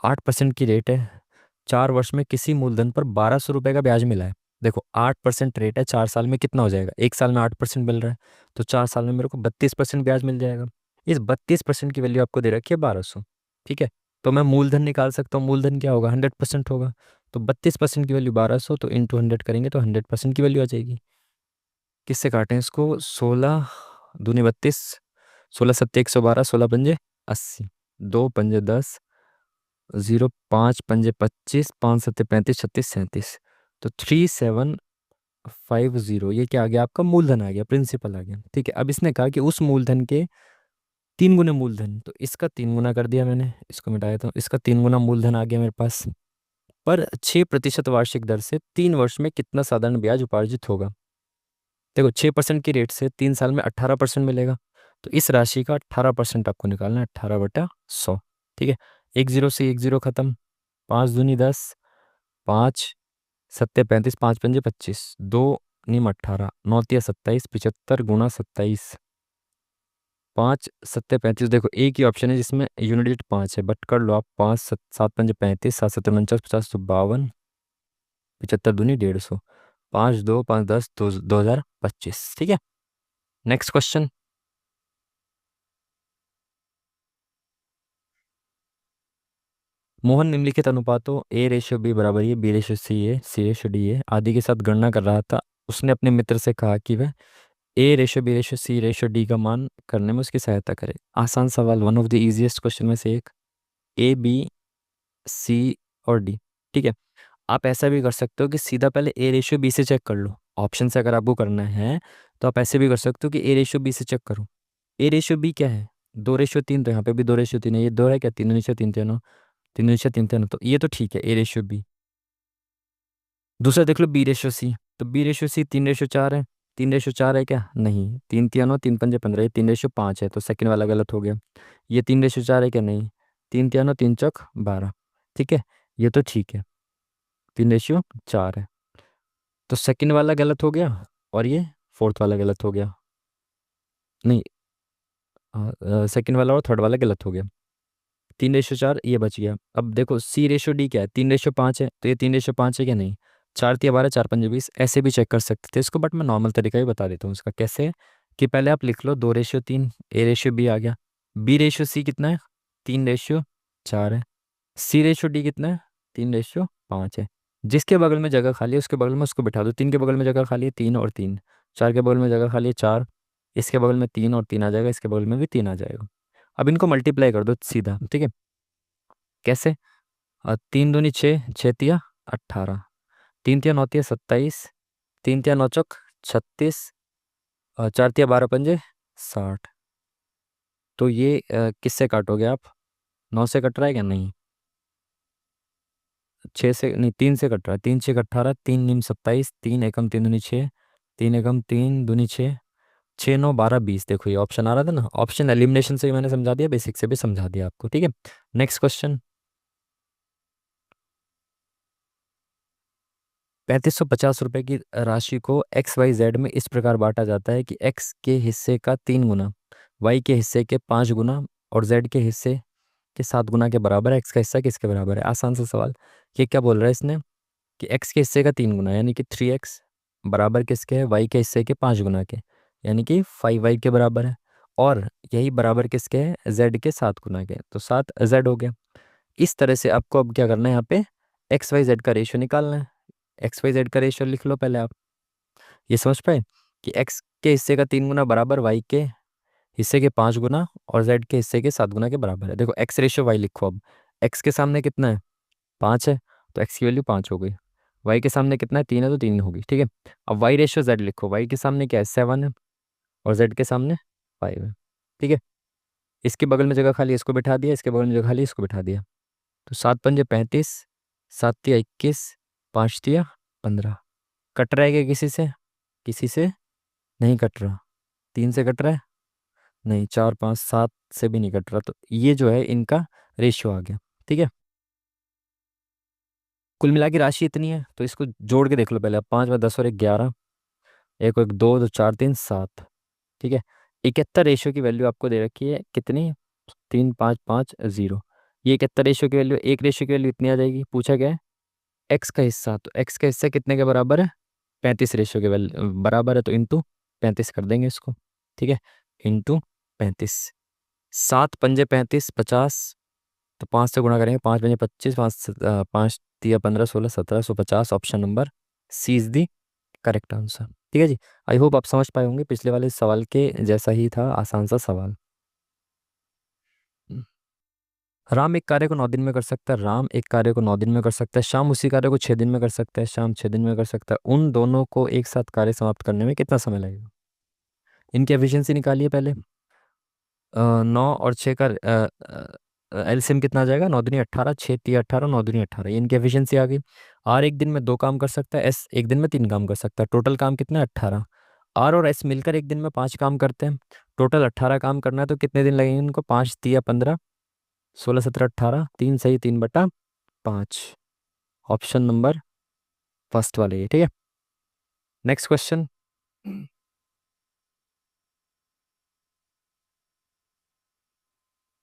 S1: 8% की रेट है, 4 वर्ष में किसी मूलधन पर 1200 रुपये का ब्याज मिला है। देखो 8% रेट है, 4 साल में कितना हो जाएगा? 1 साल में 8% मिल रहा है, तो 4 साल में मेरे को 32% ब्याज मिल जाएगा। इस 32% की वैल्यू आपको दे रखी है 1200। ठीक है, तो मैं मूलधन निकाल सकता हूँ, मूलधन क्या होगा? 100% होगा, तो 32% की वैल्यू 1200, तो इंटू 100 करेंगे तो 100% की वैल्यू आ जाएगी। किससे काटें इसको? 16 दूनी 32, 16 × 7 = 112, 16 पंजे 80, 2 पंजे 10, 0 5 पंजे 25, 5 × 7 = 35, 36 37, तो 3750, ये क्या आ गया आपका? मूलधन आ गया, प्रिंसिपल आ गया। ठीक है, अब इसने कहा कि उस मूलधन के 3 गुने मूलधन, तो इसका 3 गुना कर दिया मैंने, इसको मिटाया तो इसका 3 गुना मूलधन आ गया मेरे पास, पर 6% वार्षिक दर से 3 वर्ष में कितना साधारण ब्याज उपार्जित होगा? देखो 6% की रेट से 3 साल में 18% मिलेगा, तो इस राशि का 18% आपको निकालना है, 18/100। ठीक है, एक जीरो से एक जीरो खत्म, 5 दूनी 10, 5 सत्ते 35, 5 पंजे 25, 2 निम 18, 9 27, 75 गुणा 27, 5 7 35। देखो एक ही ऑप्शन है जिसमें यूनिट डिजिट 5 है, बट कर लो आप। 5 7 5 35, 7 7 49, 50 52, 75 दूनी 150, 5 2 5 10, 2025। ठीक है, नेक्स्ट क्वेश्चन। मोहन निम्नलिखित अनुपातों A/B बराबर है B/C है C/D है आदि के साथ गणना कर रहा था। उसने अपने मित्र से कहा कि वह A/B/C/D का मान करने में उसकी सहायता करे। आसान सवाल, one of the easiest question में से एक। A B C और D। ठीक है, आप ऐसा भी कर सकते हो कि सीधा पहले A/B से चेक कर लो। ऑप्शन से अगर आपको करना है तो आप ऐसे भी कर सकते हो कि A/B से चेक करो। A/B क्या है? 2/3। तो यहाँ पे भी 2/3 है। ये दो है क्या? 3/3 3 3/3 3 तो ये तो ठीक है A/B। दूसरा देख लो B/C। तो B/C 3/4 है। 3/4 है क्या? नहीं। 3 3 9 3 5 15, ये 3/5 है, तो सेकंड वाला गलत हो गया। ये 3/4 है क्या? नहीं। 3 3 9 3 चौक 12। ठीक है, ये तो ठीक है। 3/4 है, तो सेकंड वाला गलत हो गया और ये फोर्थ वाला गलत हो गया। नहीं, सेकंड वाला और थर्ड वाला गलत हो गया। 3/4 ये बच गया। अब देखो C/D क्या है? 3/5 है, तो ये 3/5 है क्या? नहीं। 4 3 12, 4 5 20, ऐसे भी चेक कर सकते थे इसको, बट मैं नॉर्मल तरीका ही बता देता हूँ इसका कैसे है। कि पहले आप लिख लो 2/3, A/B आ गया। B/C कितना है? 3/4 है। C/D कितना है? 3/5 है। जिसके बगल में जगह खाली है उसके बगल में उसको बिठा दो। 3 के बगल में जगह खाली है, 3 और 3। 4 के बगल में जगह खाली है, 4। इसके बगल में 3 और 3 आ जाएगा, इसके बगल में भी 3 आ जाएगा। अब इनको मल्टीप्लाई कर दो सीधा। ठीक है, कैसे? 3 दूनी 6, 6 तिया 18, 3 तिया 9 तिया 27, 3 तिया 9 चौक 36, और 4 तिया 12 पंजे 60। तो ये किससे काटोगे आप? 9 से कट रहा है क्या? नहीं। 6 से नहीं, 3 से कट रहा है। 3 6 18, 3 नीम 27, 3 एकम 3 दूनी 6, 3 एकम 3 दूनी 6, 6 9 12 20। देखो ये ऑप्शन आ रहा था ना, ऑप्शन एलिमिनेशन से भी मैंने समझा दिया, बेसिक से भी समझा दिया आपको। ठीक है, नेक्स्ट क्वेश्चन। 3550 रुपए की राशि को XYZ में इस प्रकार बांटा जाता है कि X के हिस्से का 3 गुना, Y के हिस्से के 5 गुना और Z के हिस्से के 7 गुना के बराबर है। X का हिस्सा किसके बराबर है? आसान सा सवाल। ये क्या बोल रहा है इसने? कि X के हिस्से का 3 गुना यानी कि 3X बराबर किसके है? Y के हिस्से के 5 गुना के, यानी कि 5Y के बराबर है। और यही बराबर किसके है? Z के 7 गुना के, तो 7Z हो गया। इस तरह से आपको अब क्या करना है? यहाँ पे XYZ का रेशियो निकालना है। XYZ का रेशियो लिख लो पहले आप। ये समझ पाए कि एक्स के हिस्से का 3 गुना बराबर वाई के हिस्से के 5 गुना और जेड के हिस्से के 7 गुना के बराबर है। देखो एक्स रेशियो वाई लिखो अब। एक्स के सामने कितना है? 5 है, तो एक्स की वैल्यू 5 हो गई। वाई के सामने कितना है? 3 है, तो 3 होगी। ठीक है, अब वाई रेशियो जेड लिखो। वाई के सामने क्या है? 7 है, और जेड के सामने 5 है। ठीक है, इसके बगल में जगह खाली है, इसको बिठा दिया। इसके बगल में जगह खाली है, इसको बिठा दिया। तो 7 पंजे 35, 7 तिया 21, 5 तिया 15। कट रहा है क्या किसी से? किसी से नहीं कट रहा। 3 से कट रहा है? नहीं। 4 5 7 से भी नहीं कट रहा, तो ये जो है इनका रेशियो आ गया। ठीक है, कुल मिला की राशि इतनी है, तो इसको जोड़ के देख लो पहले आप। 5 व 10 और 1 11, एक और 1 2, 2 4 3 7। ठीक है, 71 रेशियो की वैल्यू आपको दे रखी है कितनी? 3 5 5 0। ये 71 रेशियो की वैल्यू, एक रेशियो की वैल्यू इतनी आ जाएगी। पूछा गया है एक्स का हिस्सा, तो एक्स का हिस्सा कितने के बराबर है? 35 रेशियो के वैल्यू बराबर है, तो इंटू 35 कर देंगे इसको। ठीक है, इंटू 35। 7 पंजे 35 50, तो 5 से गुणा करेंगे। 5 पंजे 25, 5 तिया 15 16 17, 150। Option number C is the correct answer. ठीक है जी, आई होप आप समझ पाए होंगे। पिछले वाले सवाल के जैसा ही था, आसान सा सवाल। हम्म। राम एक कार्य को 9 दिन में कर सकता है। राम एक कार्य को 9 दिन में कर सकता है। श्याम उसी कार्य को 6 दिन में कर सकता है। श्याम 6 दिन में कर सकता है। उन दोनों को एक साथ कार्य समाप्त करने में कितना समय लगेगा? इनकी एफिशिएंसी निकालिए पहले। 9 और 6 का एलसीएम कितना आ जाएगा? 9 दूनी 18, 6 तिया 18, 9 दूनी 18। ये इनकी एफिशिएंसी आ गई। आर एक दिन में 2 काम कर सकता है। एस एक दिन में 3 काम कर सकता है। टोटल काम कितना है? 18। आर और एस मिलकर एक दिन में 5 काम करते हैं। टोटल 18 काम करना है, तो कितने दिन लगेंगे इनको? 5 तिया 15, 16 17 18, 3 सही 3/5। ऑप्शन नंबर फर्स्ट वाले ये। ठीक है, नेक्स्ट क्वेश्चन।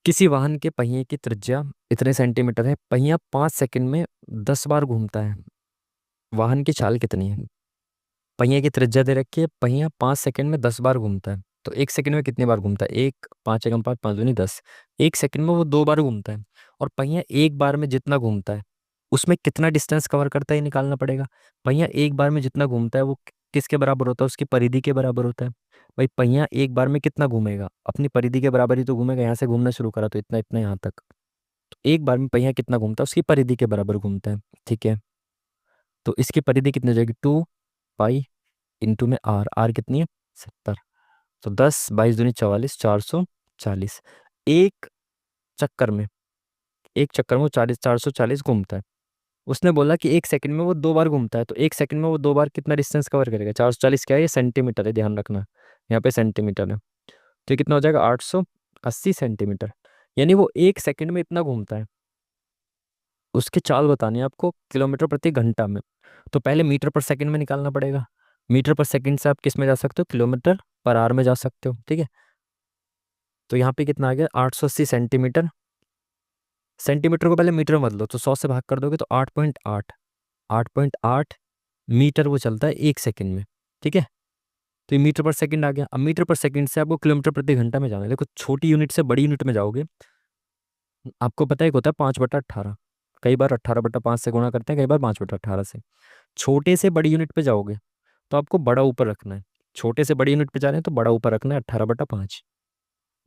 S1: किसी वाहन के पहिए की त्रिज्या इतने सेंटीमीटर है, पहिया 5 सेकंड में 10 बार घूमता है, वाहन की चाल कितनी है? पहिए की त्रिज्या दे रखी है, पहिया 5 सेकंड में 10 बार घूमता है, तो 1 सेकंड में कितनी बार घूमता है? एक, पाँच एकम पाँच, पाँच दूनी 10। 1 सेकंड में वो 2 बार घूमता है, और पहिया एक बार में जितना घूमता है उसमें कितना डिस्टेंस कवर करता है, ये निकालना पड़ेगा। पहिया एक बार में जितना घूमता है वो किसके बराबर होता है? उसकी परिधि के बराबर होता है। भाई पहिया एक बार में कितना घूमेगा? अपनी परिधि के बराबर ही तो घूमेगा। यहाँ से घूमना शुरू करा तो इतना इतना यहाँ तक, तो एक बार में पहिया कितना घूमता है? उसकी परिधि के बराबर घूमता है। ठीक है, तो इसकी परिधि कितनी हो जाएगी? 2 पाई इंटू में आर, आर कितनी है? 70। तो 10 22 दूनी 44, 440। एक चक्कर में, एक चक्कर में वो 440 घूमता है। उसने बोला कि 1 सेकंड में वो 2 बार घूमता है, तो 1 सेकंड में वो 2 बार कितना डिस्टेंस कवर करेगा? 440 क्या है? ये सेंटीमीटर है, ध्यान रखना, यहाँ पे सेंटीमीटर है। तो ये कितना हो जाएगा? 880 सेंटीमीटर। यानी वो 1 सेकंड में इतना घूमता है। उसकी चाल बतानी है आपको किलोमीटर प्रति घंटा में, तो पहले मीटर पर सेकंड में निकालना पड़ेगा। मीटर पर सेकंड से आप किस में जा सकते हो? किलोमीटर पर आवर में जा सकते हो। ठीक है, तो यहाँ पे कितना आ गया? 880 सेंटीमीटर। सेंटीमीटर को पहले मीटर में बदलो, तो 100 से भाग कर दोगे तो 8.8, 8.8 मीटर वो चलता है 1 सेकंड में। ठीक है, तो ये मीटर पर सेकंड आ गया। अब मीटर पर सेकंड से आपको किलोमीटर प्रति घंटा में जाना है। देखो, छोटी यूनिट से बड़ी यूनिट में जाओगे, आपको पता है एक होता है 5/18। कई बार 18/5 से गुणा करते हैं, कई बार 5/18 से। छोटे से बड़ी यूनिट पे जाओगे तो आपको बड़ा ऊपर रखना है। छोटे से बड़ी यूनिट पे जा रहे हैं तो बड़ा ऊपर रखना है, 18/5।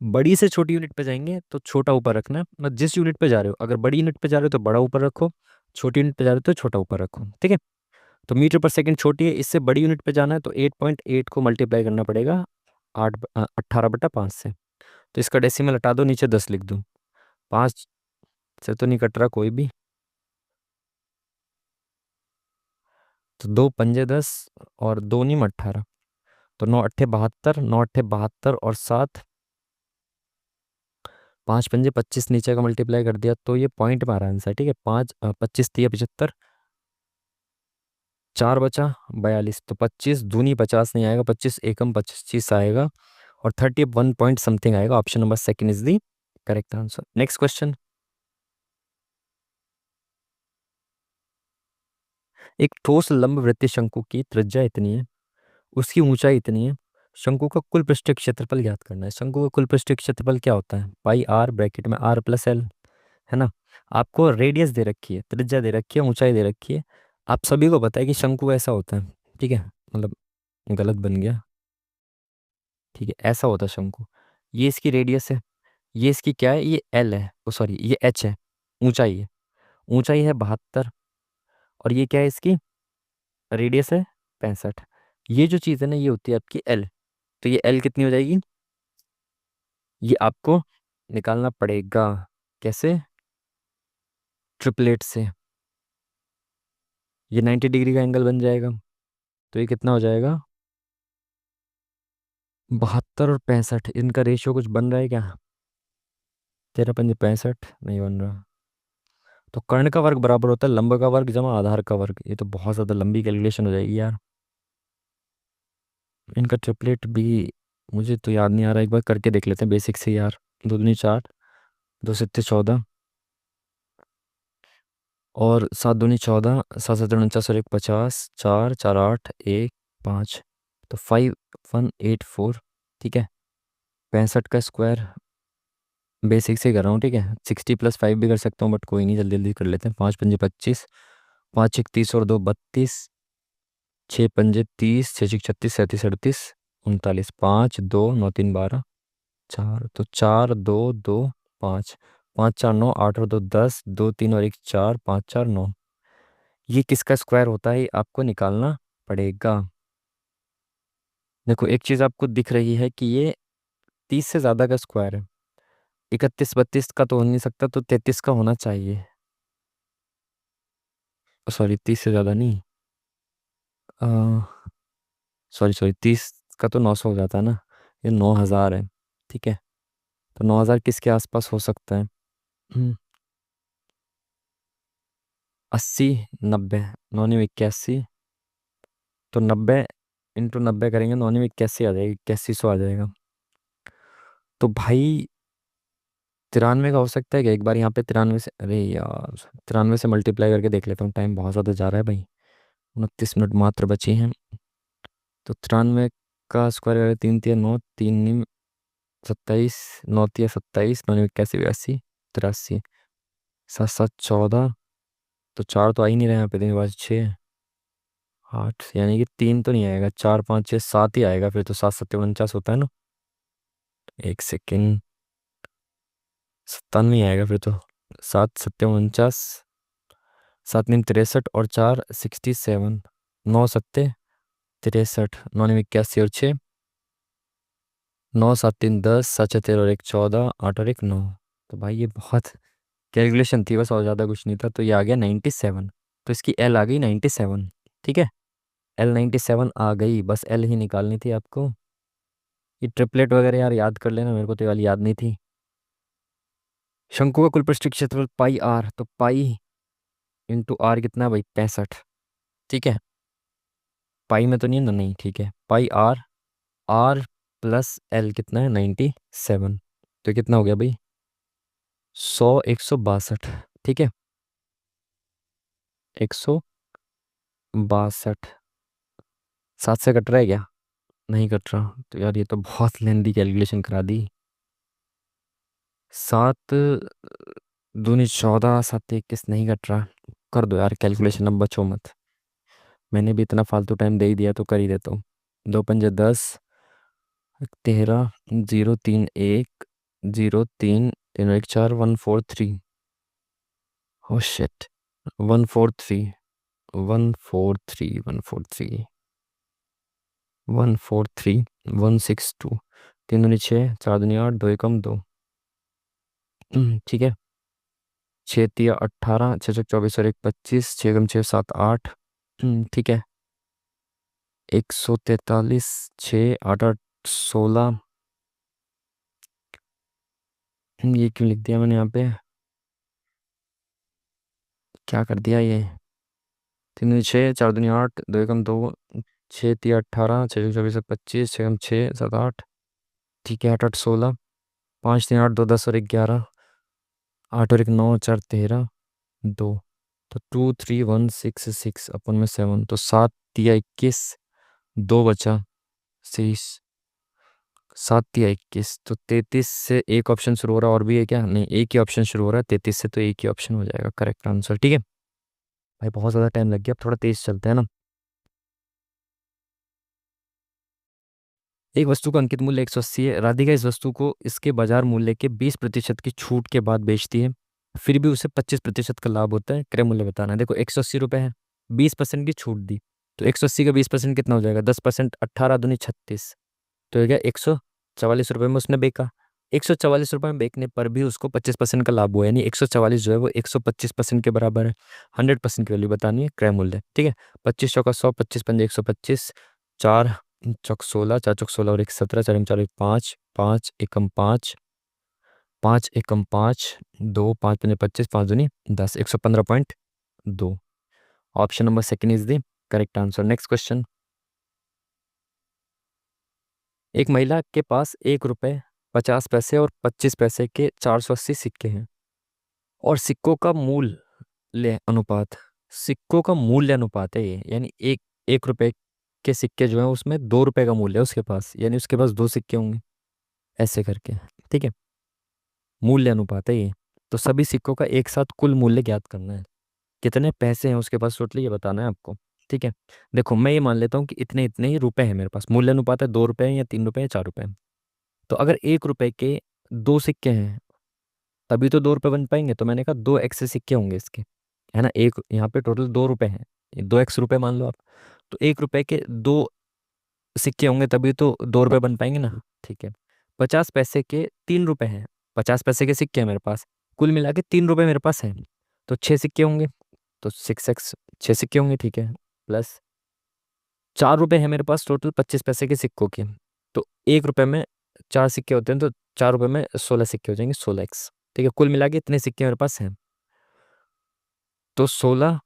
S1: बड़ी से छोटी यूनिट पे जाएंगे तो छोटा ऊपर रखना है। मतलब जिस यूनिट पे जा रहे हो, अगर बड़ी यूनिट पे जा रहे हो तो बड़ा ऊपर रखो, छोटी यूनिट पे जा रहे हो तो छोटा ऊपर रखो। ठीक है, तो मीटर पर सेकंड छोटी है, इससे बड़ी यूनिट पे जाना है तो 8.8 को मल्टीप्लाई करना पड़ेगा 18/5 से। तो इसका डेसिमल हटा दो, नीचे 10 लिख दो। 5 से तो नहीं कट रहा कोई भी, तो 2 पंजे 10 और 2 नीम 18, तो 9 अट्ठे 72, 9 अट्ठे 72 और 7, 5 पंजे 25, नीचे का मल्टीप्लाई कर दिया तो ये पॉइंट में आ रहा है आंसर। ठीक है, 5 25 3 75, 4 बचा 42, तो 25 दूनी 50 नहीं आएगा, 25 एकम 25 आएगा, और 31 पॉइंट समथिंग आएगा। Option number second is the correct answer. Next question. एक ठोस लंबवृत्तीय शंकु की त्रिज्या इतनी है, उसकी ऊंचाई इतनी है, शंकु का कुल पृष्ठीय क्षेत्रफल ज्ञात करना है। शंकु का कुल पृष्ठीय क्षेत्रफल क्या होता है? पाई आर ब्रैकेट में आर प्लस एल, है ना। आपको रेडियस दे रखी है, त्रिज्या दे रखी है, ऊंचाई दे रखी है। आप सभी को पता है कि शंकु ऐसा होता है। ठीक है, मतलब गलत बन गया। ठीक है, ऐसा होता है शंकु। ये इसकी रेडियस है, ये इसकी क्या है? ये एल है, ओ सॉरी ये एच है, ऊंचाई है। ऊंचाई है 72, और ये क्या है? इसकी रेडियस है 65। ये जो चीज़ है ना, ये होती है आपकी एल। तो ये एल कितनी हो जाएगी? ये आपको निकालना पड़ेगा। कैसे? ट्रिपलेट से। ये 90 डिग्री का एंगल बन जाएगा, तो ये कितना हो जाएगा? 72 और 65, इनका रेशियो कुछ बन रहा है क्या? 13 पंजे 65 नहीं बन रहा। तो कर्ण का वर्ग बराबर होता है लंब का वर्ग जमा आधार का वर्ग। ये तो बहुत ज़्यादा लंबी कैलकुलेशन हो जाएगी यार। इनका ट्रिपलेट भी मुझे तो याद नहीं आ रहा, एक बार करके देख लेते हैं बेसिक से यार। 2 दूनी 4, 2 सित्ते 14, और 7 दूनी 14, 7 7 49 और 1 50, 4 4 8 1 5, तो 5184। ठीक है, 65 का स्क्वायर बेसिक से कर रहा हूँ। ठीक है, 60 + 5 भी कर सकता हूँ, बट कोई नहीं, जल्दी जल्दी कर लेते हैं। 5 पंजे 25, 5 1 30 और 2 32, 6 पंजे 30, 6 6 36 37 38 39, 5 2 9 3 12, 4, तो 4 2 2 5, 5 4 9 8 और 2 10, 2 3 और 1 4, 5 4 9। ये किसका स्क्वायर होता है? ये आपको निकालना पड़ेगा। देखो, एक चीज़ आपको दिख रही है कि ये 30 से ज़्यादा का स्क्वायर है। 31 32 का तो हो नहीं सकता, तो 33 का होना चाहिए। सॉरी, 30 से ज़्यादा नहीं, सॉरी सॉरी, 30 का तो 900 हो जाता है ना, ये 9000 है। ठीक है, तो 9000 किसके आसपास हो सकता है? 80 90, 9 81, तो 90 इंटू 90 करेंगे, 9 में 81 आ जाएगी, 8100 आ जाएगा। तो भाई 93 का हो सकता है क्या? एक बार यहाँ पे 93 से, अरे यार 93 से मल्टीप्लाई करके देख लेता हूँ, टाइम बहुत ज़्यादा जा रहा है भाई। 29 मिनट मात्र बची हैं। तो 93 का स्क्वायर करें, 3 3 9, 3 9 27, 9 3 27, 9 81 82, 83, 7 7 14। तो चार तो आ ही नहीं रहे यहाँ पे, 3 5 6 8, यानी कि 3 तो नहीं आएगा, 4 5 6 7 ही आएगा फिर तो। 7 7 49 होता है ना। एक सेकेंड, 97 आएगा फिर तो। 7 7 49, 7 9 63 और 4 67, 9 7 63, 9 81 और 6, 9 7 3 10, 7 6 13 और 1 14, 8 और 1 9। तो भाई ये बहुत कैलकुलेशन थी बस, और ज़्यादा कुछ नहीं था। तो ये आ गया 97। तो इसकी एल आ गई 97। ठीक है, एल 97 आ गई, बस एल ही निकालनी थी आपको। ये ट्रिपलेट वगैरह यार याद कर लेना, मेरे को तो ये वाली याद नहीं थी। शंकु का कुल पृष्ठीय क्षेत्रफल पाई आर, तो पाई इंटू आर कितना है भाई? 65। ठीक है, पाई में तो नहीं है ना, नहीं ठीक है। पाई आर, आर प्लस एल कितना है? 97। तो कितना हो गया भाई? 100 162। ठीक है, 162। 7 से कट रहा है क्या? नहीं कट रहा तो यार ये तो बहुत लेंदी कैलकुलेशन करा दी। 7 दूनी 14, 7 21 नहीं कट रहा। कर दो यार कैलकुलेशन, अब बचो मत। मैंने भी इतना फालतू टाइम दे ही दिया तो कर ही देता हूँ। 2 5 10, 13, 0 3 1, 0 3 3 1 4, 1 4 3। Oh shit, 1 4 3, 1 4 3, 1 4 3, 1 4 3, 1 6 2। 3 दूनी 6, 4 दूनी 8, 2 1 2। ठीक है, 6 3 18, 6 6 24 और 1 25, 6 6 7 8। ठीक है, 143, 6 8 8 16। ये क्यों लिख दिया मैंने यहाँ पे? क्या कर दिया ये? 3 दूनी 6, 4 दूनी 8, 2 1 2। 6 3 18, 6 6 24 25, 6 6 7 8। ठीक है, 8 8 16। 5 3 8 2 10 और 1 11। 8 और 1 9, 4 13, 2। तो 2 3 1 6 6 अपन में 7, तो 7 3 21, 2 बचा 23। 7 3 21, तो 33 से एक ऑप्शन शुरू हो रहा है, और भी है क्या? नहीं, एक ही ऑप्शन शुरू हो रहा है 33 से, तो एक ही ऑप्शन हो जाएगा करेक्ट आंसर। ठीक है भाई, बहुत ज़्यादा टाइम लग गया, अब थोड़ा तेज चलते हैं ना। एक वस्तु का अंकित मूल्य 180 है। राधिका इस वस्तु को इसके बाजार मूल्य के 20% की छूट के बाद बेचती है, फिर भी उसे 25% का लाभ होता है। क्रय मूल्य बताना है। देखो 180 रुपये है, 20% की छूट दी, तो 180 का 20% कितना हो जाएगा? 10%। 18 दूनी 36, तो हो गया 144 रुपये में उसने बेचा। 144 रुपये में बेचने पर भी उसको 25% का लाभ हुआ, यानी 144 जो है वो 125% के बराबर है। 100% की वैल्यू बतानी है, क्रय मूल्य। ठीक है, 25 चौका 100, 25 पंजे 125, 4 चौक 16, 4 चौक 16 और 1 17, 4 4 5, 5 एकम 5, 5 एकम 5, 2 5 पंजे 25, 5 दूनी 10, 115.2। Option number second is the correct answer. Next question. एक महिला के पास 1 रुपए 50 पैसे और 25 पैसे के 480 सिक्के हैं, और सिक्कों का मूल्य अनुपात है ये, यानी एक 1 रुपए के सिक्के जो है उसमें 2 रुपए का मूल्य है उसके पास, यानी उसके पास दो सिक्के होंगे ऐसे करके। ठीक है, मूल्य अनुपात है ये। तो सभी सिक्कों का एक साथ कुल मूल्य ज्ञात करना है। कितने पैसे हैं उसके पास टोटली, ये बताना है आपको। ठीक है, देखो मैं ये मान लेता हूँ कि इतने इतने ही रुपए हैं मेरे पास। मूल्य अनुपात है 2 रुपए या 3 रुपए या 4 रुपए। तो अगर 1 रुपए के दो सिक्के हैं तभी तो 2 रुपए बन पाएंगे, तो मैंने कहा 2 एक्स सिक्के होंगे इसके, है ना। एक यहाँ पे टोटल 2 रुपए हैं, 2 एक्स रुपए मान लो आप। तो 1 रुपए के दो सिक्के होंगे तभी तो 2 रुपए बन पाएंगे ना। ठीक है, 50 पैसे के 3 रुपए हैं, 50 पैसे के सिक्के हैं मेरे पास, कुल मिला के 3 रुपए मेरे पास हैं, तो 6 सिक्के होंगे, तो 6 एक्स 6 सिक्के होंगे। ठीक है, प्लस 4 रुपए हैं मेरे पास टोटल 25 पैसे के सिक्कों के, तो 1 रुपए में 4 सिक्के होते हैं, तो 4 रुपए में 16 सिक्के हो जाएंगे, 16 एक्स। ठीक है, कुल मिला के इतने सिक्के मेरे पास हैं, तो 16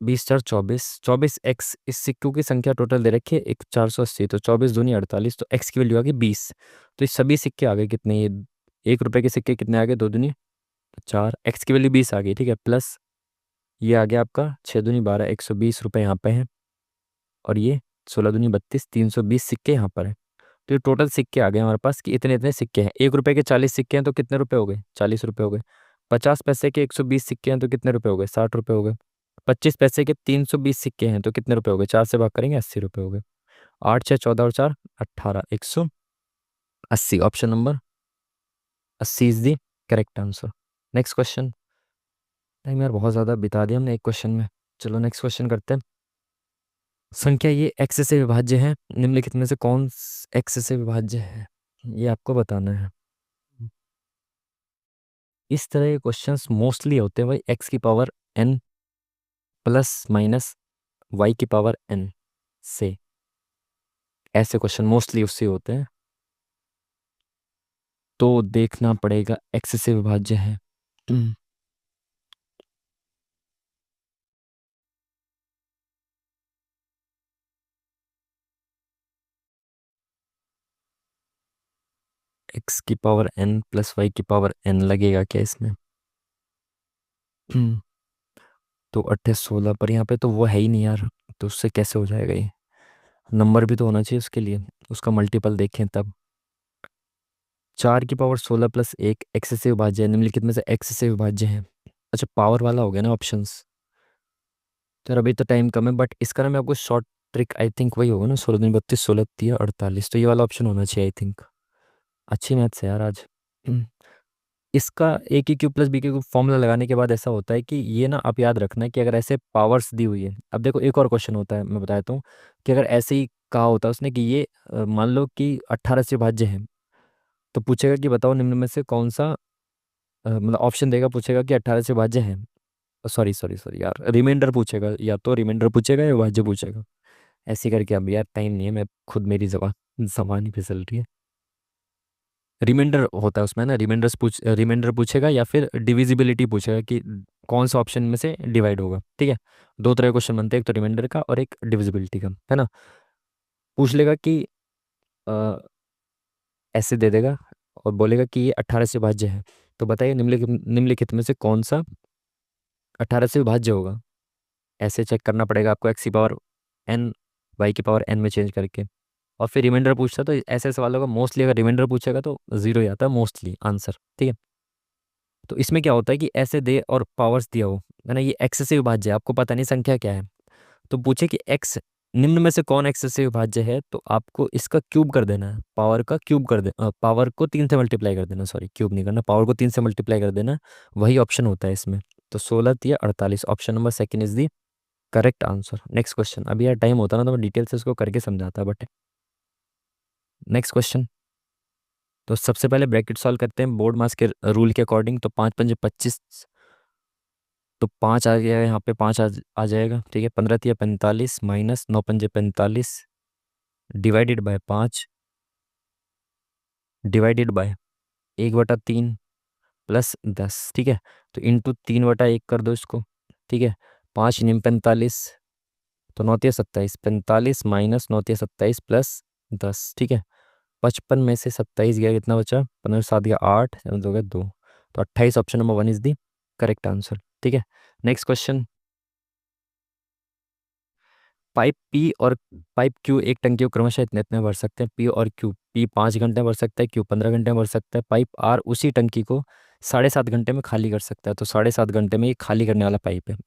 S1: 20 4 24, 24x इस सिक्कों की संख्या टोटल दे रखी है एक 480, तो 24 दूनी 48, तो x की वैल्यू आ गई 20। तो ये सभी सिक्के आ गए कितने, ये 1 रुपए के सिक्के कितने आ गए, 2 दूनी 4, x की वैल्यू 20 आ गई, ठीक है। प्लस ये आ गया आपका 6 दूनी 12, 120 रुपये यहाँ पे हैं। और ये 16 दूनी 32, 320 सिक्के यहाँ पर है। तो ये टोटल सिक्के आ गए हमारे पास कि इतने इतने सिक्के हैं। 1 रुपए के 40 सिक्के हैं तो कितने रुपए हो गए, 40 रुपये हो गए। 50 पैसे के 120 सिक्के हैं तो कितने रुपए हो गए, 60 रुपये हो गए। 25 पैसे के 320 सिक्के हैं तो कितने रुपए हो गए, 4 से भाग करेंगे 80 रुपये हो गए। 8 6 14 और 4 18, 180। Option number 80 is the correct answer. Next question. Time यार बहुत ज़्यादा बिता दिया हमने एक क्वेश्चन में। चलो नेक्स्ट क्वेश्चन करते हैं। संख्या ये एक्स से विभाज्य है, निम्नलिखित में से कौन एक्स से विभाज्य है, ये आपको बताना है। इस तरह के क्वेश्चंस मोस्टली होते हैं भाई एक्स की power n plus minus Y की पावर n से। ऐसे क्वेश्चन मोस्टली उससे होते हैं। तो देखना पड़ेगा एक्स से विभाज्य है। एक्स की पावर n प्लस वाई की पावर n लगेगा क्या इसमें। हम्म, तो 28 16 पर यहाँ पे तो वो है ही नहीं यार, तो उससे कैसे हो जाएगा ये। नंबर भी तो होना चाहिए उसके लिए, उसका मल्टीपल देखें तब। 4 की पावर 16 प्लस 1 एक्स से विभाज्य है, निम्नलिखित में से एक्स से विभाज्य है। अच्छा पावर वाला हो गया ना ऑप्शंस। तो यार अभी तो टाइम कम है, बट इसका ना मैं आपको शॉर्ट ट्रिक आई थिंक वही होगा ना, 16 दूनी 32, 16 3 48, तो ये वाला ऑप्शन होना चाहिए आई थिंक। अच्छी मैथ्स है यार आज। हम्म, इसका ए की क्यूब प्लस बी की क्यूब फॉर्मूला लगाने के बाद ऐसा होता है कि ये ना आप याद रखना है कि अगर ऐसे पावर्स दी हुई है, अब देखो एक और क्वेश्चन होता है मैं बताता हूँ कि अगर ऐसे ही कहा होता है उसने कि ये मान लो कि 18 से विभाज्य है, तो पूछेगा कि बताओ निम्न में से कौन सा मतलब ऑप्शन देगा, पूछेगा कि 18 से विभाज्य है। सॉरी सॉरी सॉरी यार, रिमाइंडर पूछेगा, या तो रिमाइंडर पूछेगा या विभाज्य पूछेगा। ऐसे करके अब यार टाइम नहीं है, मैं खुद मेरी जबान ही फिसल रही है। रिमाइंडर होता है उसमें ना, रिमाइंडर पूछेगा या फिर डिविजिबिलिटी पूछेगा कि कौन सा ऑप्शन में से डिवाइड होगा, ठीक है। दो तरह के क्वेश्चन बनते हैं, एक तो रिमाइंडर का और एक डिविजिबिलिटी का, है ना। पूछ लेगा कि अ, ऐसे दे देगा और बोलेगा कि ये 18 से विभाज्य है, तो बताइए निम्नलिखित में से कौन सा 18 से विभाज्य होगा। ऐसे चेक करना पड़ेगा आपको, एक्स की पावर n वाई की पावर n में चेंज करके। और फिर रिमाइंडर पूछता तो ऐसे सवालों का मोस्टली अगर रिमाइंडर पूछेगा तो जीरो ही आता है मोस्टली आंसर, ठीक है। तो इसमें क्या होता है कि ऐसे दे और पावर्स दिया हो, है ना, ये एक्स से विभाज्य है, आपको पता नहीं संख्या क्या है, तो पूछे कि एक्स निम्न में से कौन एक्स से विभाज्य है, तो आपको इसका क्यूब कर देना है, पावर का क्यूब कर दे, पावर को 3 से मल्टीप्लाई कर देना, सॉरी क्यूब नहीं करना, पावर को 3 से मल्टीप्लाई कर देना, वही ऑप्शन होता है इसमें। तो 16 3 48, option number second is the correct answer. Next question. अभी यार टाइम होता ना तो मैं डिटेल से इसको करके समझाता, बट नेक्स्ट क्वेश्चन। तो सबसे पहले ब्रैकेट सॉल्व करते हैं बोर्ड मास के रूल के अकॉर्डिंग। तो 5 5 25, तो 5 आ गया यहाँ पे, 5 आ जाएगा, ठीक है। 15 3 45 minus 9 5 45 divided by 5 divided by 1/3 plus 10, ठीक है। तो इंटू 3/1 कर दो इसको, ठीक है। 5 9 45, तो 9 3 27, 45 माइनस 9 3 27 प्लस 10, ठीक है। 55 में से 27 गया, कितना बचा, 15 7 गया 8, 7 हो गया 2, तो 28, option number 1 is the correct answer, ठीक है। Next question. पाइप पी और पाइप क्यू एक टंकी को क्रमशः इतने इतने भर सकते हैं। पी और क्यू, पी 5 घंटे में भर सकता है, क्यू 15 घंटे में भर सकता है। पाइप आर उसी टंकी को 7.5 घंटे में खाली कर सकता है, तो 7.5 घंटे में ये खाली करने वाला पाइप है।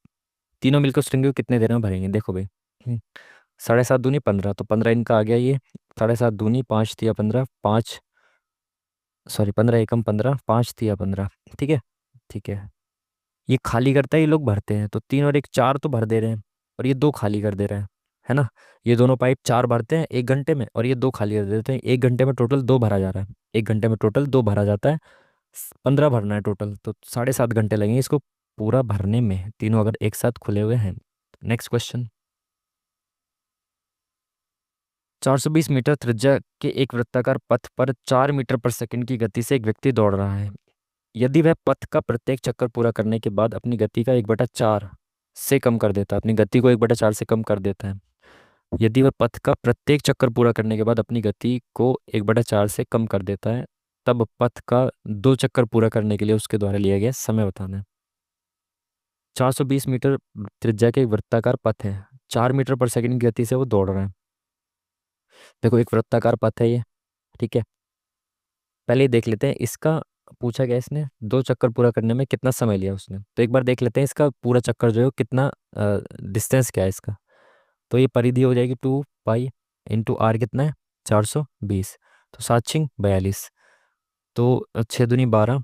S1: तीनों मिलकर उस टंकी को कितने देर में भरेंगे, देखो भाई। 7.7 दूनी 15, तो 15 इनका आ गया ये। 7.7 दूनी 5 3 15, 5 सॉरी 15 एकम 15, 5 3 15, ठीक है। ठीक है, ये खाली करता है, ये लोग भरते हैं, तो 3 और 1 4 तो भर दे रहे हैं, और ये 2 खाली कर दे रहे हैं, है ना। ये दोनों पाइप 4 भरते हैं 1 घंटे में, और ये 2 खाली कर देते हैं 1 घंटे में, टोटल 2 भरा जा रहा है। 1 घंटे में टोटल 2 भरा जाता है। 15 भरना है टोटल, तो 7.5 घंटे लगेंगे इसको पूरा भरने में, तीनों अगर एक साथ खुले हुए हैं। Next question. 420 मीटर त्रिज्या के एक वृत्ताकार पथ पर 4 मीटर पर सेकंड की गति से एक व्यक्ति दौड़ रहा है। यदि वह पथ का प्रत्येक चक्कर पूरा करने के बाद अपनी गति का 1/4 से कम कर देता है, अपनी गति को 1/4 से कम कर देता है। यदि वह पथ का प्रत्येक चक्कर पूरा करने के बाद अपनी गति को 1/4 से कम कर देता है, तब पथ का 2 चक्कर पूरा करने के लिए उसके द्वारा लिया गया समय बताना है। 420 मीटर त्रिज्या के एक वृत्ताकार पथ है, 4 मीटर पर सेकंड की गति से वो दौड़ रहा है। देखो एक वृत्ताकार पथ है ये, ठीक है। पहले ही देख लेते हैं इसका, पूछा गया इसने 2 चक्कर पूरा करने में कितना समय लिया उसने, तो एक बार देख लेते हैं इसका पूरा चक्कर जो है वो कितना डिस्टेंस क्या है इसका। तो ये परिधि हो जाएगी 2 पाई इंटू आर, कितना है 420, तो 7×6 = 42, तो 6×2 = 12,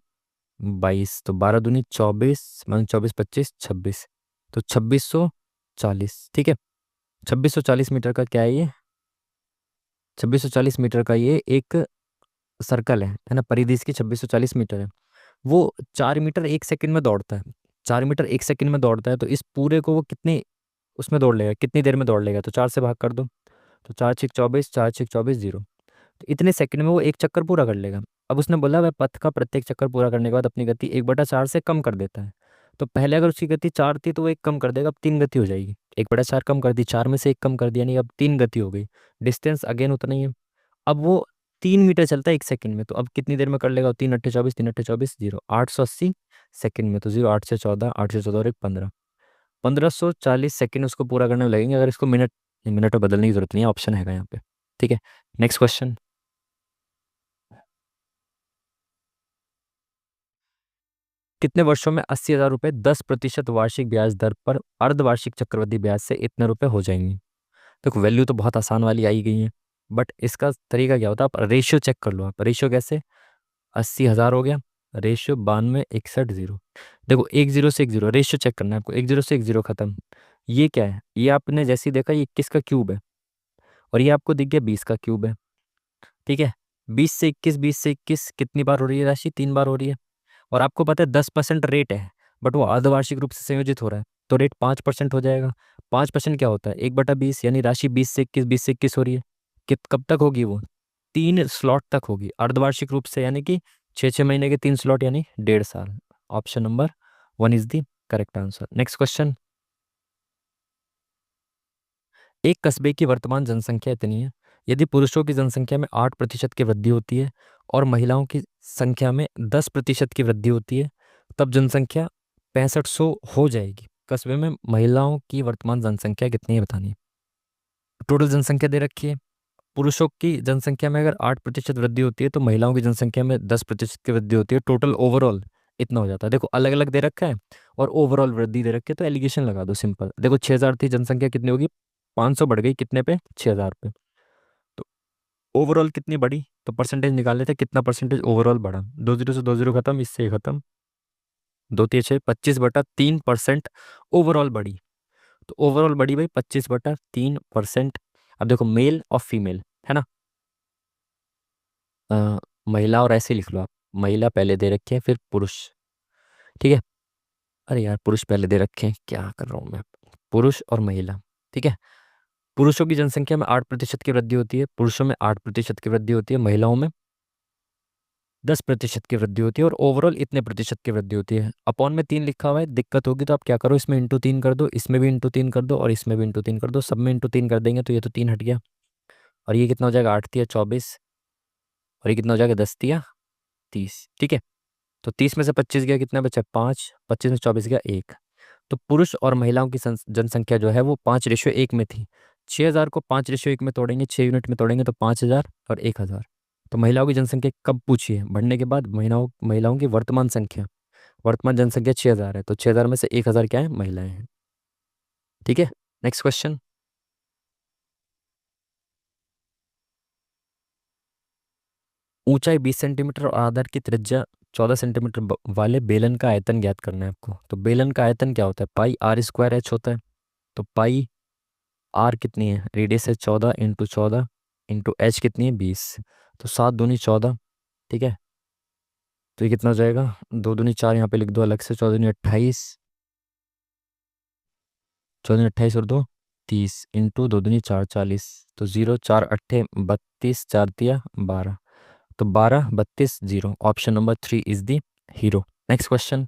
S1: 22, तो 12×2 = 24, मतलब 24, 25, 26, तो 2640, ठीक है। 2640 मीटर का क्या है ये, 2640 मीटर का ये एक सर्कल है ना, परिधि इसकी 2640 मीटर है। वो 4 मीटर 1 सेकंड में दौड़ता है, 4 मीटर 1 सेकंड में दौड़ता है, तो इस पूरे को वो कितने उसमें दौड़ लेगा, कितनी देर में दौड़ लेगा, तो 4 से भाग कर दो, तो 4×6 = 24, 4×6 = 24, 0, तो इतने सेकंड में वो एक चक्कर पूरा कर लेगा। अब उसने बोला वह पथ का प्रत्येक चक्कर पूरा करने के बाद अपनी गति 1/4 से कम कर देता है। तो पहले अगर उसकी गति 4 थी तो वो एक कम कर देगा, अब 3 गति हो जाएगी, 1/4 कम कर दी, 4 में से एक कम कर दिया, नहीं अब 3 गति हो गई। डिस्टेंस अगेन उतना ही है। अब वो 3 मीटर चलता है 1 सेकंड में, तो अब कितनी देर में कर लेगा, 3×8 = 24, 3×8 = 24, 0, 880 सेकंड में, तो 0, 8 से 14, 8 से 14 और एक 15, 1540 सेकंड उसको पूरा करने में लगेंगे। अगर इसको मिनट, मिनट में बदलने की जरूरत नहीं है, ऑप्शन हैगा यहाँ पे, ठीक है। नेक्स्ट क्वेश्चन, कितने वर्षों में 80,000 रुपये 10% वार्षिक ब्याज दर पर अर्धवार्षिक चक्रवृद्धि ब्याज से इतने रुपए हो जाएंगे। देखो वैल्यू तो बहुत आसान वाली आई गई है, बट इसका तरीका क्या होता है, आप रेशियो चेक कर लो। आप रेशियो कैसे, 80,000 हो गया, रेशियो 92, 61, 0। देखो एक जीरो से एक जीरो, रेशियो चेक करना है आपको, एक जीरो से एक जीरो खत्म। ये क्या है, ये आपने जैसे ही देखा ये 21 का क्यूब है, और ये आपको दिख गया 20 का क्यूब है, ठीक है। 20 से 21, 20 से 21 कितनी बार हो रही है राशि, 3 बार हो रही है। और आपको पता है 10% रेट है, बट वो अर्धवार्षिक रूप से संयोजित हो रहा है, तो रेट 5% हो जाएगा। 5% क्या होता है, 1/20, यानी राशि 20 से 21, 20 से 21 हो रही है। कब तक होगी वो, 3 स्लॉट तक होगी अर्धवार्षिक रूप से, यानी कि 6 6 महीने के 3 स्लॉट, यानी 1.5 साल। Option number 1 is the correct answer. Next question, एक कस्बे की वर्तमान जनसंख्या इतनी है, यदि पुरुषों की जनसंख्या में 8% की वृद्धि होती है और महिलाओं की संख्या में 10% की वृद्धि होती है, तब जनसंख्या 6500 हो जाएगी। कस्बे में महिलाओं की वर्तमान जनसंख्या कितनी है बतानी है। टोटल जनसंख्या दे रखी है, पुरुषों की जनसंख्या में अगर 8% वृद्धि होती है तो महिलाओं की जनसंख्या में 10% की वृद्धि होती है, टोटल ओवरऑल इतना हो जाता है। देखो अलग अलग दे रखा है और ओवरऑल वृद्धि दे रखी है, तो एलिगेशन लगा दो सिंपल। देखो 6,000 थी जनसंख्या, कितनी होगी, 500 बढ़ गई कितने पे, 6,000 पे, तो ओवरऑल कितनी बढ़ी, तो परसेंटेज निकाल लेते हैं, कितना परसेंटेज ओवरऑल बढ़ा, 2 जीरो से 2 जीरो खत्म, इससे ये खत्म, 2×3 = 6, 25/3% ओवरऑल बढ़ी। तो ओवरऑल बढ़ी भाई 25/3%। अब देखो मेल और फीमेल है ना, महिला और ऐसे लिख लो आप, महिला पहले दे रखे हैं फिर पुरुष, ठीक है। अरे यार पुरुष पहले दे रखे हैं, क्या कर रहा हूँ मैं, पुरुष और महिला, ठीक है। पुरुषों की जनसंख्या में 8% की वृद्धि होती है, पुरुषों में 8% की वृद्धि होती है, महिलाओं में 10% की वृद्धि होती है, और ओवरऑल इतने प्रतिशत की वृद्धि होती है। अपॉन में 3 लिखा हुआ है, दिक्कत होगी तो आप क्या करो, इसमें इंटू 3 कर दो, इसमें भी इंटू 3 कर दो, और इसमें भी इंटू 3 कर दो, सब में इंटू 3 कर देंगे तो ये तो 3 हट गया, और ये कितना हो जाएगा, 8×3 = 24, और ये कितना हो जाएगा, 10×3 = 30, ठीक है। तो 30 में से 25 गया, कितना बचा, 5, 25 में 24 गया 1। तो पुरुष और महिलाओं की जनसंख्या जो है वो 5:1 में थी। 6,000 को 5:1 में तोड़ेंगे, 6 यूनिट में तोड़ेंगे तो 5,000 और 1,000। तो महिलाओं की जनसंख्या कब पूछी है, बढ़ने के बाद महिलाओं महिलाओं की वर्तमान संख्या, वर्तमान जनसंख्या 6,000 है, तो 6,000 में से 1,000 क्या है, महिलाएं हैं, ठीक है। नेक्स्ट क्वेश्चन, ऊंचाई 20 सेंटीमीटर और आधार की त्रिज्या 14 सेंटीमीटर वाले बेलन का आयतन ज्ञात करना है आपको। तो बेलन का आयतन क्या होता है, पाई r² h होता है। तो पाई आर कितनी है, रेडियस है 14 × 14 इंटू एच कितनी है 20, तो 7×2 = 14, ठीक है। तो ये कितना हो जाएगा, 2×2 = 4, यहाँ पे लिख दो अलग से, 14×2 = 28, 14×28 और 2 = 30 इंटू 2×2 = 4 = 40, तो 0, 4 × 8 = 32, 4×3 = 12, तो 12, 32, 0, option number 3 is the hero. Next question,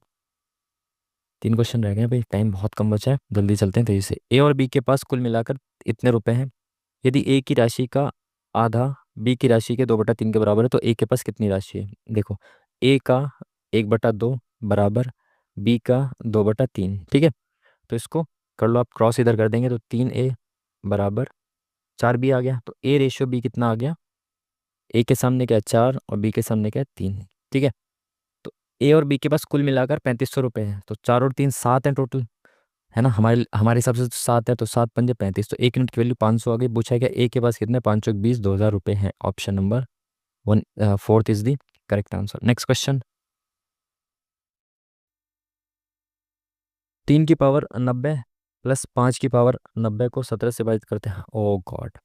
S1: 3 question रह गए हैं भाई, टाइम बहुत कम बचा है, जल्दी चलते हैं तेजी से। ए और बी के पास कुल मिलाकर इतने रुपए हैं। यदि ए की राशि का आधा बी की राशि के 2/3 के बराबर है तो ए के पास कितनी राशि है? देखो, ए का 1/2 बराबर बी का 2/3, ठीक है। तो इसको कर लो आप, क्रॉस इधर कर देंगे तो 3A बराबर 4B आ गया। तो ए रेशियो बी कितना आ गया? ए के सामने क्या है 4 और बी के सामने क्या है 3, ठीक है। तो ए और बी के पास कुल मिलाकर 3500 रुपये हैं, तो 4 और 3 7 हैं टोटल, है ना। हमारे हमारे हिसाब से तो 7 है, तो 7×5 = 35, तो 1 यूनिट की वैल्यू 500 आ गई। पूछा है कि ए के पास कितने? 520 2000 रुपये हैं। Option number 4 is the correct answer. Next question. 3 की पावर 90 प्लस 5 की पावर 90 को 17 से विभाजित करते हैं। ओ गॉड,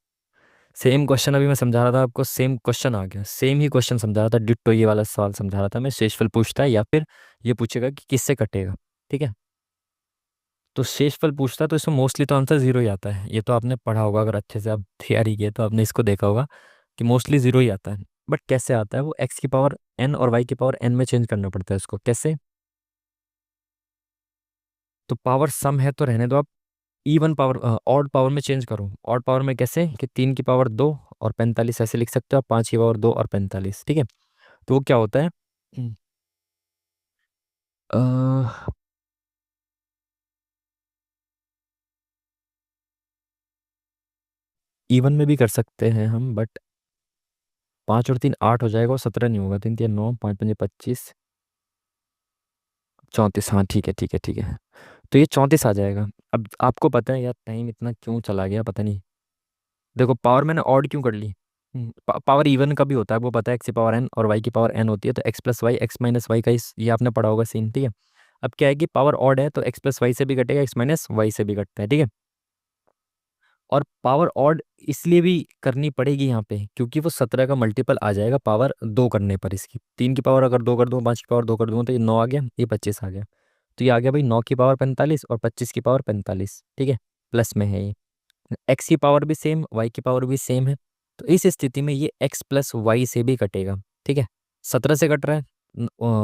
S1: सेम क्वेश्चन अभी मैं समझा रहा था आपको, सेम क्वेश्चन आ गया, सेम ही क्वेश्चन समझा रहा था, डिट्टो ये वाला सवाल समझा रहा था मैं। शेषफल पूछता है या फिर ये पूछेगा कि किससे कटेगा, ठीक है। तो शेषफल पूछता है तो इसमें मोस्टली तो आंसर जीरो ही आता है। ये तो आपने पढ़ा होगा, अगर अच्छे से आप तैयारी किए तो आपने इसको देखा होगा कि मोस्टली जीरो ही आता है। बट कैसे आता है वो? x की पावर n और y की पावर n में चेंज करना पड़ता है इसको। कैसे? तो पावर सम है तो रहने दो आप, इवन पावर ऑड पावर में चेंज करो। ऑड पावर में कैसे? कि 3 की पावर 2 और 45 ऐसे लिख सकते हो आप, 5 की पावर 2 और 45, ठीक है। तो वो क्या होता है? इवन में भी कर सकते हैं हम, बट 5 और 3 8 हो जाएगा और 17 नहीं होगा। 3 3 9, 5 5 25, 34। हाँ ठीक है ठीक है ठीक है, तो ये 34 आ जाएगा। अब आपको पता है यार, टाइम इतना क्यों चला गया पता नहीं। देखो, पावर मैंने ऑड क्यों कर ली? पावर इवन का भी होता है वो पता है, x की पावर n और y की पावर n होती है, तो x+y x-y का ये आपने पढ़ा होगा सीन, ठीक है। अब क्या है कि पावर ऑड है तो x+y से भी कटेगा, x-y से भी कटता है, ठीक है। और पावर ऑड इसलिए भी करनी पड़ेगी यहाँ पे क्योंकि वो 17 का मल्टीपल आ जाएगा पावर 2 करने पर इसकी। 3 की पावर अगर 2 कर दूँ, 5 की पावर 2 कर दूँ, तो ये 9 आ गया, ये 25 आ गया। तो ये आ गया भाई 9 की पावर 45 और 25 की पावर 45, ठीक है। प्लस में है ये। एक्स की पावर भी सेम, वाई की पावर भी सेम है, तो इस स्थिति में ये x+y से भी कटेगा, ठीक है। 17 से कट रहा है,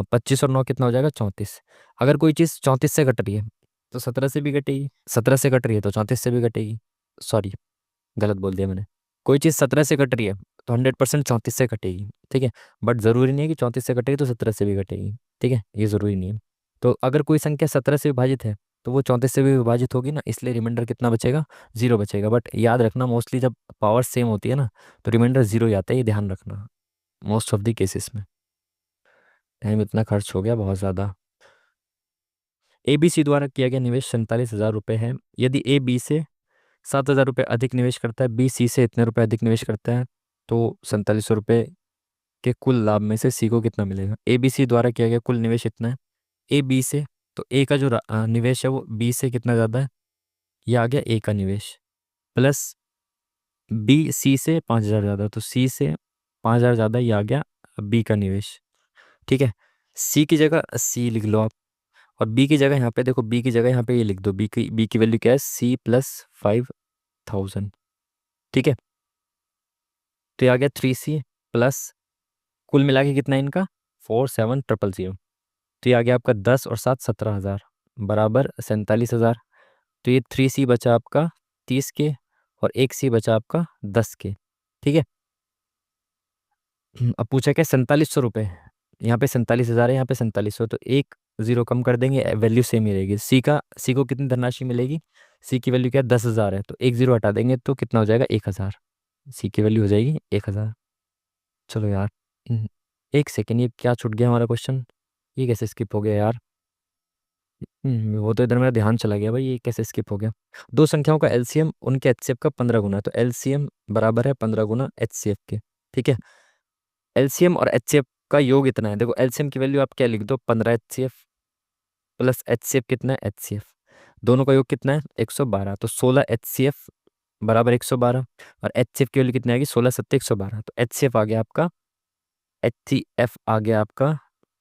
S1: 25 और 9 कितना हो जाएगा? 34। अगर कोई चीज़ 34 से कट रही है तो 17 से भी कटेगी, 17 से कट रही है तो 34 से भी कटेगी। सॉरी, गलत बोल दिया मैंने। कोई चीज़ 17 से कट रही है तो 100% 34 से कटेगी, ठीक है। बट ज़रूरी नहीं है कि 34 से कटेगी तो 17 से भी कटेगी, ठीक है, ये ज़रूरी नहीं है। तो अगर कोई संख्या 17 से विभाजित है तो वो 34 से भी विभाजित होगी ना, इसलिए रिमाइंडर कितना बचेगा? जीरो बचेगा। बट याद रखना, मोस्टली जब पावर सेम होती है ना तो रिमाइंडर जीरो ही आता है, ये ध्यान रखना मोस्ट ऑफ द केसेस में। टाइम इतना खर्च हो गया बहुत ज़्यादा। ए बी सी द्वारा किया गया निवेश 47,000 रुपये है। यदि ए बी से 7,000 रुपये अधिक निवेश करता है, बी सी से इतने रुपए अधिक निवेश करता है, तो 4700 रुपये के कुल लाभ में से सी को कितना मिलेगा? ए बी सी द्वारा किया गया कुल निवेश इतना है, ए बी से, तो ए का जो निवेश है वो बी से कितना ज़्यादा है? ये आ गया ए का निवेश, प्लस बी सी से 5,000 ज़्यादा, तो सी से 5,000 ज़्यादा, ये आ गया बी का निवेश, ठीक है। सी की जगह सी लिख लो आप, और बी की जगह यहाँ पे देखो, बी की जगह यहाँ पे ये लिख दो, बी की वैल्यू क्या है? C + 5,000, ठीक है। तो ये आ गया 3C प्लस, कुल मिला के कितना है इनका? 47,000। तो ये आ गया आपका 10 और 7 17,000 बराबर 47,000। तो ये 3C बचा आपका 30 के और 1C बचा आपका 10 के, ठीक है। अब पूछा क्या? 4700 रुपये, यहाँ पे 47,000 है, यहाँ पे 4700, तो एक जीरो कम कर देंगे, वैल्यू सेम ही रहेगी। सी को कितनी धनराशि मिलेगी? सी की वैल्यू क्या है? 10,000 है, तो एक जीरो हटा देंगे तो कितना हो जाएगा? 1,000। सी की वैल्यू हो जाएगी 1,000। चलो यार, हम्म, एक सेकेंड, ये क्या छूट गया हमारा क्वेश्चन? ये कैसे स्किप हो गया यार? वो तो इधर मेरा ध्यान चला गया भाई, ये कैसे स्किप हो गया? दो संख्याओं का एलसीएम उनके एचसीएफ का 15 गुना है, तो एलसीएम बराबर है 15 गुना एचसीएफ के, ठीक है। एलसीएम और एचसीएफ का योग इतना है, देखो एलसीएम की वैल्यू आप क्या लिख दो? 15 एचसीएफ प्लस एचसीएफ कितना है? एचसीएफ, दोनों का योग कितना है? 112, तो 16 एचसीएफ बराबर 112, और एचसीएफ की वैल्यू कितनी आएगी? 16 सत्ते 112, तो एचसीएफ आ गया आपका, एचसीएफ आ गया आपका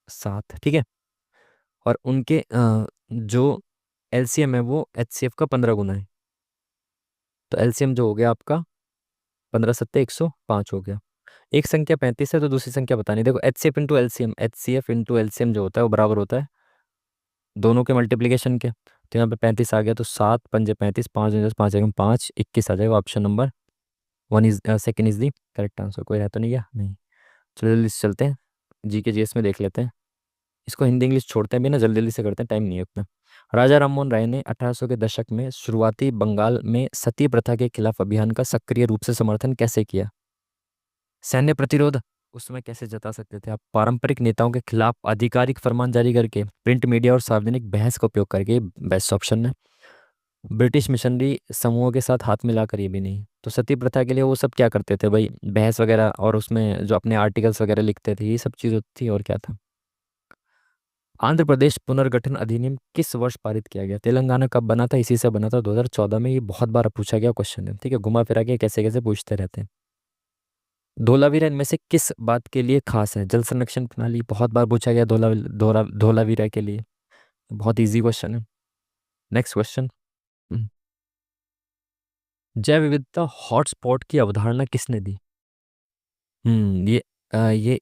S1: 7, ठीक है। और उनके जो एलसीएम है वो एचसीएफ का 15 गुना है, तो एलसीएम जो हो गया आपका 15 सत्ते 105 हो गया। एक संख्या 35 है तो दूसरी संख्या बतानी। देखो HCF into LCM, HCF into LCM जो होता है वो बराबर होता है दोनों के मल्टीप्लिकेशन के, तो यहाँ पे 35 आ गया, तो 7 पंजे 35, 5 10 5 1 5 21 आ जाएगा। Option number 1 is second is the correct answer. कोई रह तो नहीं गया? नहीं। चलो जल्दी से चलते हैं, जी के जीएस में देख लेते हैं। इसको हिंदी इंग्लिश छोड़ते हैं भी ना, जल्दी जल्दी से करते हैं, टाइम नहीं है उतना। राजा राममोहन राय ने 1800 के दशक में शुरुआती बंगाल में सती प्रथा के खिलाफ अभियान का सक्रिय रूप से समर्थन कैसे किया? सैन्य प्रतिरोध, उसमें कैसे जता सकते थे आप? पारंपरिक नेताओं के खिलाफ आधिकारिक फरमान जारी करके, प्रिंट मीडिया और सार्वजनिक बहस का उपयोग करके, बेस्ट ऑप्शन है। ब्रिटिश मिशनरी समूहों के साथ हाथ मिलाकर, ये भी नहीं। तो सती प्रथा के लिए वो सब क्या करते थे भाई? बहस वगैरह, और उसमें जो अपने आर्टिकल्स वगैरह लिखते थे, ये सब चीज़ थी, और क्या था? आंध्र प्रदेश पुनर्गठन अधिनियम किस वर्ष पारित किया गया? तेलंगाना कब बना था? इसी से बना था 2014 में। ये बहुत बार पूछा गया क्वेश्चन है, ठीक है, घुमा फिरा के कैसे कैसे पूछते रहते हैं। धोलावीरा इनमें से किस बात के लिए खास है? जल संरक्षण प्रणाली, बहुत बार पूछा गया धोलावीरा के लिए। बहुत इजी क्वेश्चन है। Next question. जैव विविधता हॉटस्पॉट की अवधारणा किसने दी? हम्म ये अ, ये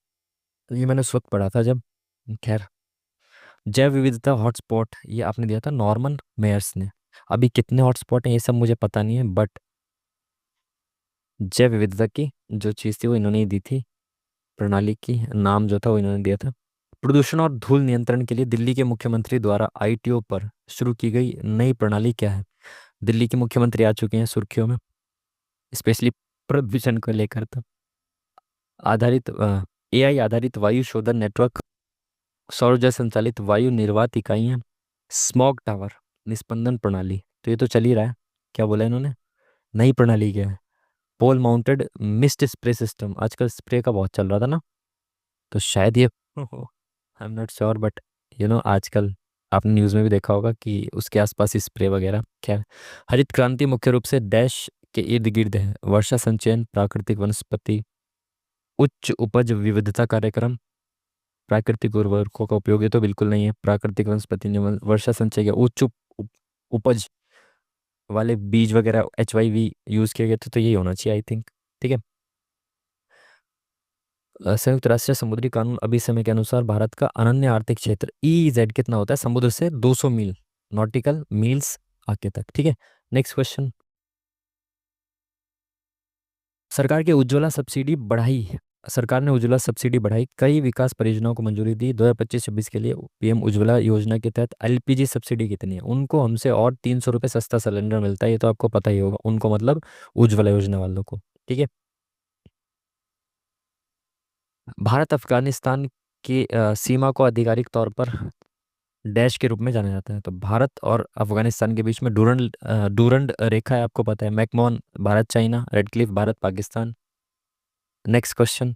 S1: ये मैंने उस वक्त पढ़ा था जब, खैर। जैव विविधता हॉटस्पॉट ये आपने दिया था नॉर्मन मेयर्स ने। अभी कितने हॉटस्पॉट हैं ये सब मुझे पता नहीं है, बट जैव विविधता की जो चीज़ थी वो इन्होंने ही दी थी। प्रणाली की नाम जो था वो इन्होंने दिया था। प्रदूषण और धूल नियंत्रण के लिए दिल्ली के मुख्यमंत्री द्वारा आईटीओ पर शुरू की गई नई प्रणाली क्या है? दिल्ली के मुख्यमंत्री आ चुके हैं सुर्खियों में, स्पेशली प्रदूषण को लेकर। तो आधारित एआई आधारित वायु शोधन नेटवर्क, सौर ऊर्जा संचालित वायु निर्वात इकाइयाँ, स्मॉग टावर, निस्पंदन प्रणाली। तो ये तो चल ही रहा है। क्या बोला इन्होंने? नई प्रणाली क्या है? पोल माउंटेड मिस्ट स्प्रे सिस्टम, आजकल स्प्रे का बहुत चल रहा था ना, तो शायद ये I am not sure, but आजकल आपने न्यूज़ में भी देखा होगा कि उसके आसपास ही स्प्रे वगैरह। खैर, हरित क्रांति मुख्य रूप से डैश के इर्द गिर्द है। वर्षा संचयन, प्राकृतिक वनस्पति, उच्च उपज विविधता कार्यक्रम, प्राकृतिक उर्वरकों का उपयोग, ये तो बिल्कुल नहीं है। प्राकृतिक वनस्पति नियमन, वर्षा संचय के उपज वाले बीज वगैरह, HYV यूज किए गए थे, तो यही होना चाहिए आई थिंक। ठीक है। संयुक्त राष्ट्र समुद्री कानून अभिसमय के अनुसार भारत का अनन्य आर्थिक क्षेत्र EEZ कितना होता है? समुद्र से 200 मील, नॉटिकल मील्स आगे तक। ठीक है। Next question. सरकार की उज्ज्वला सब्सिडी बढ़ाई, सरकार ने उज्ज्वला सब्सिडी बढ़ाई, कई विकास परियोजनाओं को मंजूरी दी। 2025-26 के लिए पीएम उज्ज्वला योजना के तहत LPG सब्सिडी कितनी है? उनको हमसे और 300 रुपये सस्ता सिलेंडर मिलता है, ये तो आपको पता ही होगा। उनको मतलब उज्ज्वला योजना वालों को। ठीक है। भारत अफगानिस्तान की सीमा को आधिकारिक तौर पर डैश के रूप में जाना जाता है। तो भारत और अफगानिस्तान के बीच में डूरंड रेखा है, आपको पता है। McMahon Bharat China, red Cliff Bharat Pakistan. Next question.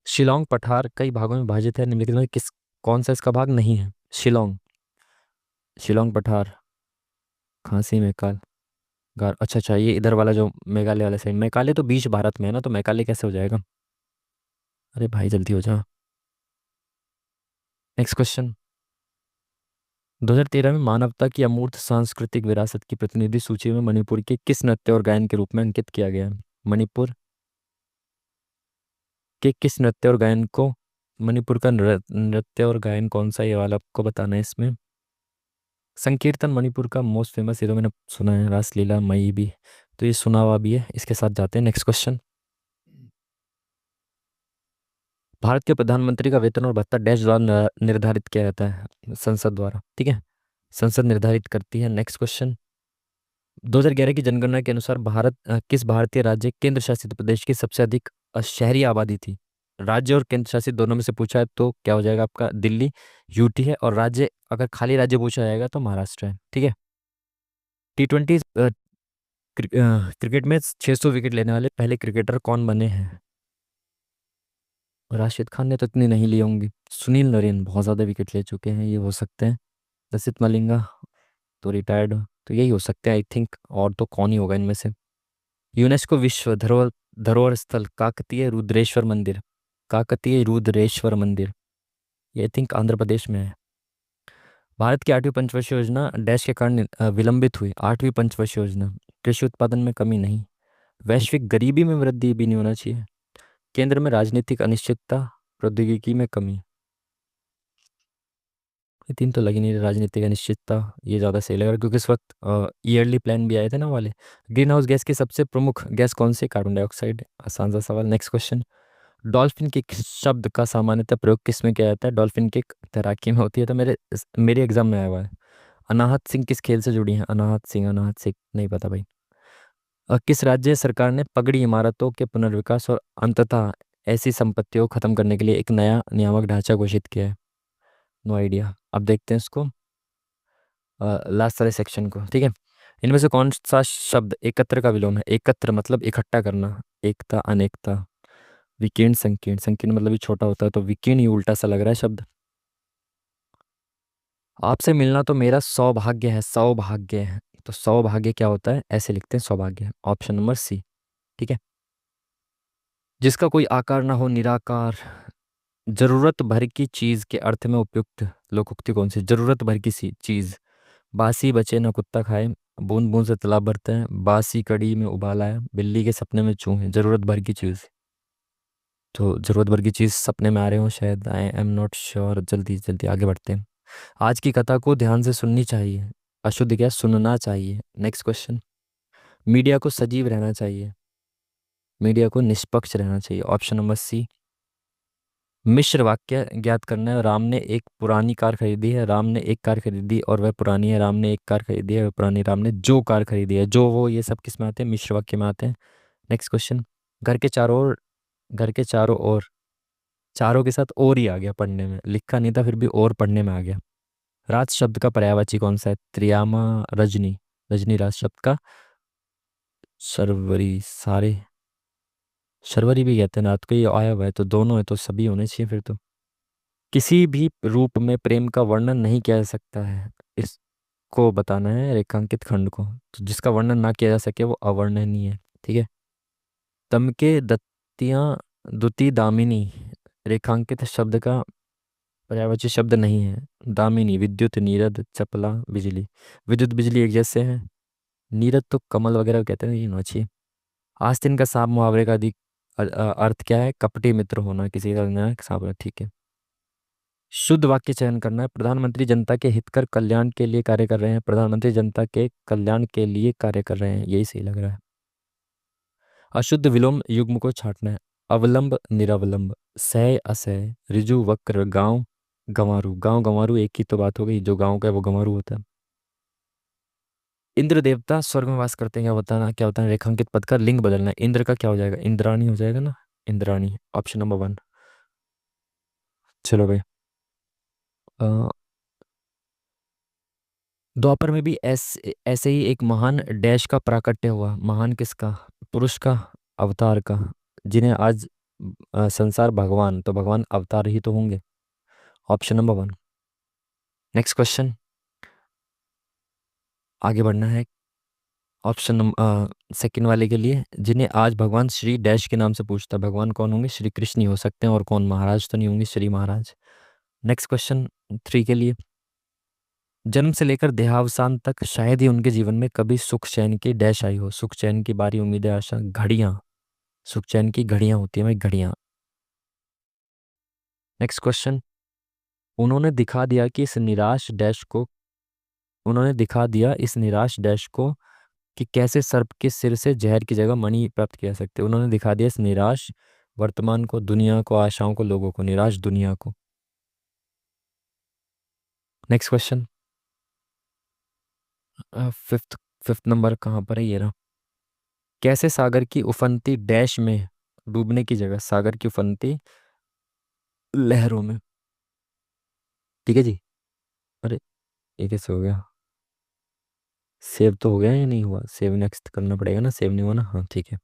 S1: Shillong पठार कई भागों में विभाजित है, निम्नलिखित में किस कौन सा इसका भाग नहीं है? शिलोंग, शिलोंग पठार, खांसी मेकाल गार, अच्छा अच्छा, ये इधर वाला जो मेघालय वाला साइड, मेघालय तो बीच भारत में है ना, तो मेघालय कैसे हो जाएगा? अरे भाई जल्दी हो जा। Next question. 2013 में मानवता की अमूर्त सांस्कृतिक विरासत की प्रतिनिधि सूची में मणिपुर के किस नृत्य और गायन के रूप में अंकित किया गया है? मणिपुर के किस नृत्य और गायन को, मणिपुर का नृत्य और गायन कौन सा, ये वाला आपको बताना है इसमें। संकीर्तन मणिपुर का मोस्ट फेमस, ये तो मैंने सुना है, रासलीला मई भी, तो ये सुना हुआ भी है। इसके साथ जाते हैं नेक्स्ट क्वेश्चन। भारत के प्रधानमंत्री का वेतन और भत्ता डैश द्वारा निर्धारित किया जाता है? संसद द्वारा। ठीक है, संसद निर्धारित करती है। Next question. 2011 की जनगणना के अनुसार भारत किस भारतीय राज्य केंद्र शासित प्रदेश की सबसे अधिक शहरी आबादी थी? राज्य और केंद्र शासित दोनों में से पूछा है तो क्या हो जाएगा आपका? दिल्ली, यूटी है, और राज्य अगर खाली राज्य पूछा जाएगा तो महाराष्ट्र है। ठीक है। T20 क्रिकेट में 600 विकेट लेने वाले पहले क्रिकेटर कौन बने हैं? राशिद खान ने तो इतनी नहीं ली होंगी। सुनील नरेन बहुत ज़्यादा विकेट ले चुके हैं, ये हो सकते हैं। लसित मलिंगा तो रिटायर्ड, तो यही हो सकते हैं आई थिंक, और तो कौन ही होगा इनमें से। यूनेस्को विश्व धरोहर धरोहर स्थल काकतीय रुद्रेश्वर मंदिर, काकतीय रुद्रेश्वर मंदिर, ये आई थिंक आंध्र प्रदेश में है। भारत की 8वीं पंचवर्षीय योजना डैश के कारण विलंबित हुई? 8वीं पंचवर्षीय योजना, कृषि उत्पादन में कमी नहीं, वैश्विक गरीबी में वृद्धि भी नहीं होना चाहिए, केंद्र में राजनीतिक अनिश्चितता, प्रौद्योगिकी में कमी। तीन तो लगी नहीं रही। राजनीतिक अनिश्चितता, ये ज़्यादा सही लग रहा है क्योंकि इस वक्त ईयरली प्लान भी आए थे ना वाले। ग्रीन हाउस गैस की सबसे प्रमुख गैस कौन सी? Carbon dioxide. आसान सा सवाल। Next question. डॉल्फिन किक शब्द का सामान्यतः प्रयोग किस में किया जाता है? डॉल्फिन किक तैराकी में होती है, तो मेरे एग्जाम में आया हुआ है। अनाहत सिंह किस खेल से जुड़ी हैं? अनाहत सिंह नहीं पता भाई। किस राज्य सरकार ने पगड़ी इमारतों के पुनर्विकास और अंततः ऐसी संपत्तियों को खत्म करने के लिए एक नया नियामक ढांचा घोषित किया है? No idea. अब देखते हैं इसको, लास्ट वाले सेक्शन को। ठीक है। इनमें से कौन सा शब्द एकत्र का विलोम है? एकत्र मतलब इकट्ठा करना, एकता, अनेकता। विकीर्ण, संकीर्ण। संकीर्ण मतलब ये छोटा होता है, तो विकीर्ण ही उल्टा सा लग रहा है शब्द। आपसे मिलना तो मेरा सौभाग्य है, सौभाग्य है। तो सौभाग्य क्या होता है? ऐसे लिखते हैं सौभाग्य, ऑप्शन नंबर सी। ठीक है। जिसका कोई आकार ना हो, निराकार। जरूरत भर की चीज के अर्थ में उपयुक्त लोकोक्ति कौन सी? जरूरत भर की सी चीज। बासी बचे न कुत्ता खाए, बूंद बूंद से तालाब भरते हैं, बासी कड़ी में उबाला है, बिल्ली के सपने में चूहे। जरूरत भर की चीज। तो जरूरत भर की चीज सपने में आ रहे हो शायद, आई एम नॉट श्योर। जल्दी जल्दी आगे बढ़ते हैं। आज की कथा को ध्यान से सुननी चाहिए। अशुद्ध क्या? सुनना चाहिए। Next question. मीडिया को सजीव रहना चाहिए, मीडिया को निष्पक्ष रहना चाहिए। ऑप्शन नंबर सी। मिश्र वाक्य ज्ञात करना है। राम ने एक पुरानी कार खरीदी है, राम ने एक कार खरीदी और वह पुरानी है। राम ने एक कार खरीदी है, वह पुरानी। राम ने जो कार खरीदी है, जो वो, ये सब किस में आते हैं? मिश्र वाक्य में आते हैं। Next question. घर के चारों ओर, घर के चारों ओर, चारों के साथ और ही आ गया पढ़ने में, लिखा नहीं था फिर भी और पढ़ने में आ गया। रात शब्द का पर्यायवाची कौन सा है? त्रियामा, रजनी। रजनी रात शब्द का। शर्वरी, सारे। शर्वरी भी कहते हैं रात को, ये आया हुआ है तो दोनों है, तो सभी होने चाहिए फिर तो। किसी भी रूप में प्रेम का वर्णन नहीं किया जा सकता है, इसको बताना है रेखांकित खंड को। तो जिसका वर्णन ना किया जा सके वो अवर्णनीय है। ठीक है। तम के दत्तियां, दुती, दामिनी रेखांकित शब्द का पर्यायवाची शब्द नहीं है। दामिनी, विद्युत, नीरद, चपला, बिजली। विद्युत बिजली एक जैसे हैं। नीरद तो कमल वगैरह कहते हैं, ये नोची। आस्तीन का सांप मुहावरे का अधिक अर्थ क्या है? कपटी मित्र होना, किसी का नया सांप। ठीक है। शुद्ध वाक्य चयन करना है। प्रधानमंत्री जनता के हितकर कल्याण के लिए कार्य कर रहे हैं, प्रधानमंत्री जनता के कल्याण के लिए कार्य कर रहे हैं, यही सही लग रहा है। अशुद्ध विलोम युग्म को छांटना है। अवलंब, निरवलंब, सह, असह, ऋजु, वक्र, गांव, गंवारू। गांव गंवारू एक ही तो बात हो गई, जो गांव का है वो गंवारू होता है। इंद्र देवता स्वर्ग में वास करते हैं, क्या होता है ना? क्या होता है? रेखांकित पद का लिंग बदलना है। इंद्र का क्या हो जाएगा? इंद्राणी हो जाएगा ना, इंद्राणी। Option number one. चलो भाई। अ, द्वापर में भी ऐसे ही एक महान डैश का प्राकट्य हुआ। महान किसका? पुरुष का, अवतार का। जिन्हें आज संसार भगवान, तो भगवान अवतार ही तो होंगे। Option number one. Next question, आगे बढ़ना है। ऑप्शन नंबर सेकंड वाले के लिए, जिन्हें आज भगवान श्री डैश के नाम से पूछता है, भगवान कौन होंगे? श्री कृष्ण ही हो सकते हैं, और कौन? महाराज तो नहीं होंगे, Shri Maharaj. Next question three के लिए। जन्म से लेकर देहावसान तक शायद ही उनके जीवन में कभी सुख चैन की डैश आई हो। सुख चैन की बारी, उम्मीद, आशा, घड़ियां। सुख चैन की घड़ियां होती है भाई, घड़ियां। Next question. उन्होंने दिखा दिया कि इस निराश डैश को उन्होंने दिखा दिया इस निराश डैश को कि कैसे सर्प के सिर से जहर की जगह मणि प्राप्त किया जा सकते हैं। उन्होंने दिखा दिया इस निराश वर्तमान को, दुनिया को, आशाओं को, लोगों को, निराश दुनिया को। Next question. Fifth fifth number कहाँ पर है? ये रहा। कैसे सागर की उफनती डैश में डूबने की जगह, सागर की उफनती लहरों में। ठीक है जी। अरे ये कैसे हो गया? सेव तो हो गया या नहीं हुआ? सेव नेक्स्ट करना पड़ेगा ना, सेव नहीं हुआ ना? हाँ ठीक है।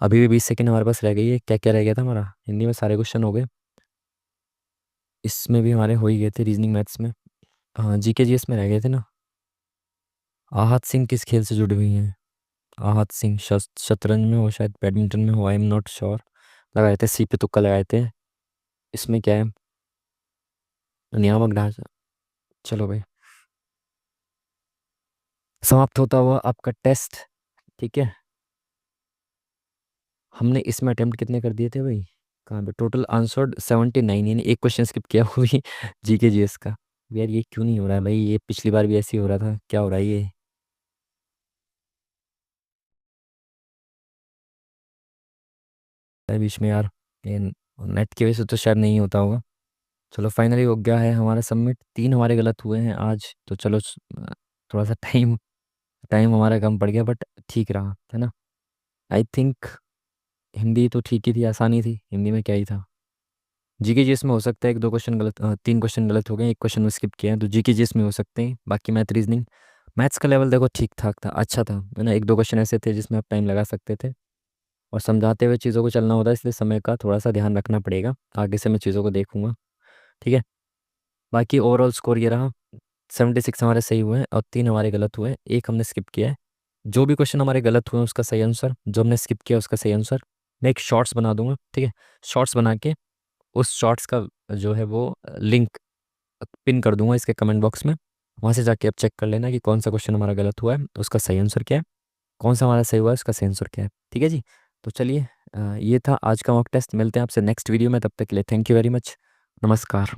S1: अभी भी 20 सेकंड हमारे पास रह गई है। क्या क्या रह गया था हमारा? हिंदी में सारे क्वेश्चन हो गए, इसमें भी हमारे हो ही गए थे, रीजनिंग मैथ्स में। हाँ, जीके जीएस में रह गए थे ना। आहत सिंह किस खेल से जुड़ी हुई हैं? आहत सिंह शतरंज में हो शायद, बैडमिंटन में हो, आई एम नॉट श्योर। लगाए थे, सी पे तुक्का लगाए थे। इसमें क्या है? नियामक ढांचा। चलो भाई, समाप्त होता हुआ आपका टेस्ट। ठीक है। हमने इसमें अटेम्प्ट कितने कर दिए थे भाई? कहाँ पे? टोटल आंसर्ड 79, यानी एक क्वेश्चन स्किप किया हुई जीके जीएस का। यार ये क्यों नहीं हो रहा है भाई, ये पिछली बार भी ऐसे ही हो रहा था, क्या हो रहा है ये? यार बीच में यार, ये नेट की वजह से तो शायद नहीं होता होगा। चलो फाइनली हो गया है हमारा सबमिट, 3 हमारे गलत हुए हैं आज तो चलो थोड़ा सा टाइम टाइम हमारा कम पड़ गया बट ठीक रहा है ना। आई थिंक हिंदी तो ठीक ही थी, आसानी थी, हिंदी में क्या ही था। जीके जीएस में हो सकता है एक दो क्वेश्चन गलत, 3 क्वेश्चन गलत हो गए, एक क्वेश्चन में स्किप किया है, तो जीके जीएस में हो सकते हैं। बाकी मैथ रीजनिंग, मैथ्स का लेवल देखो ठीक ठाक था, अच्छा था, है ना। एक दो क्वेश्चन ऐसे थे जिसमें आप टाइम लगा सकते थे, और समझाते हुए चीज़ों को चलना होता है, इसलिए समय का थोड़ा सा ध्यान रखना पड़ेगा। आगे से मैं चीज़ों को देखूंगा, ठीक है। बाकी ओवरऑल स्कोर ये रहा, 76 हमारे सही हुए हैं और 3 हमारे गलत हुए हैं, एक हमने स्किप किया है। जो भी क्वेश्चन हमारे गलत हुए हैं उसका सही आंसर, जो हमने स्किप किया उसका सही आंसर, मैं एक शॉर्ट्स बना दूंगा, ठीक है। शॉर्ट्स बना के उस शॉर्ट्स का जो है वो लिंक पिन कर दूंगा इसके कमेंट बॉक्स में। वहाँ से जाके आप चेक कर लेना कि कौन सा क्वेश्चन हमारा गलत हुआ है, उसका सही आंसर क्या है, कौन सा हमारा सही हुआ है उसका सही आंसर क्या है, ठीक है जी। तो चलिए, ये था आज का मॉक टेस्ट, मिलते हैं आपसे नेक्स्ट वीडियो में, तब तक के लिए थैंक यू वेरी मच, नमस्कार।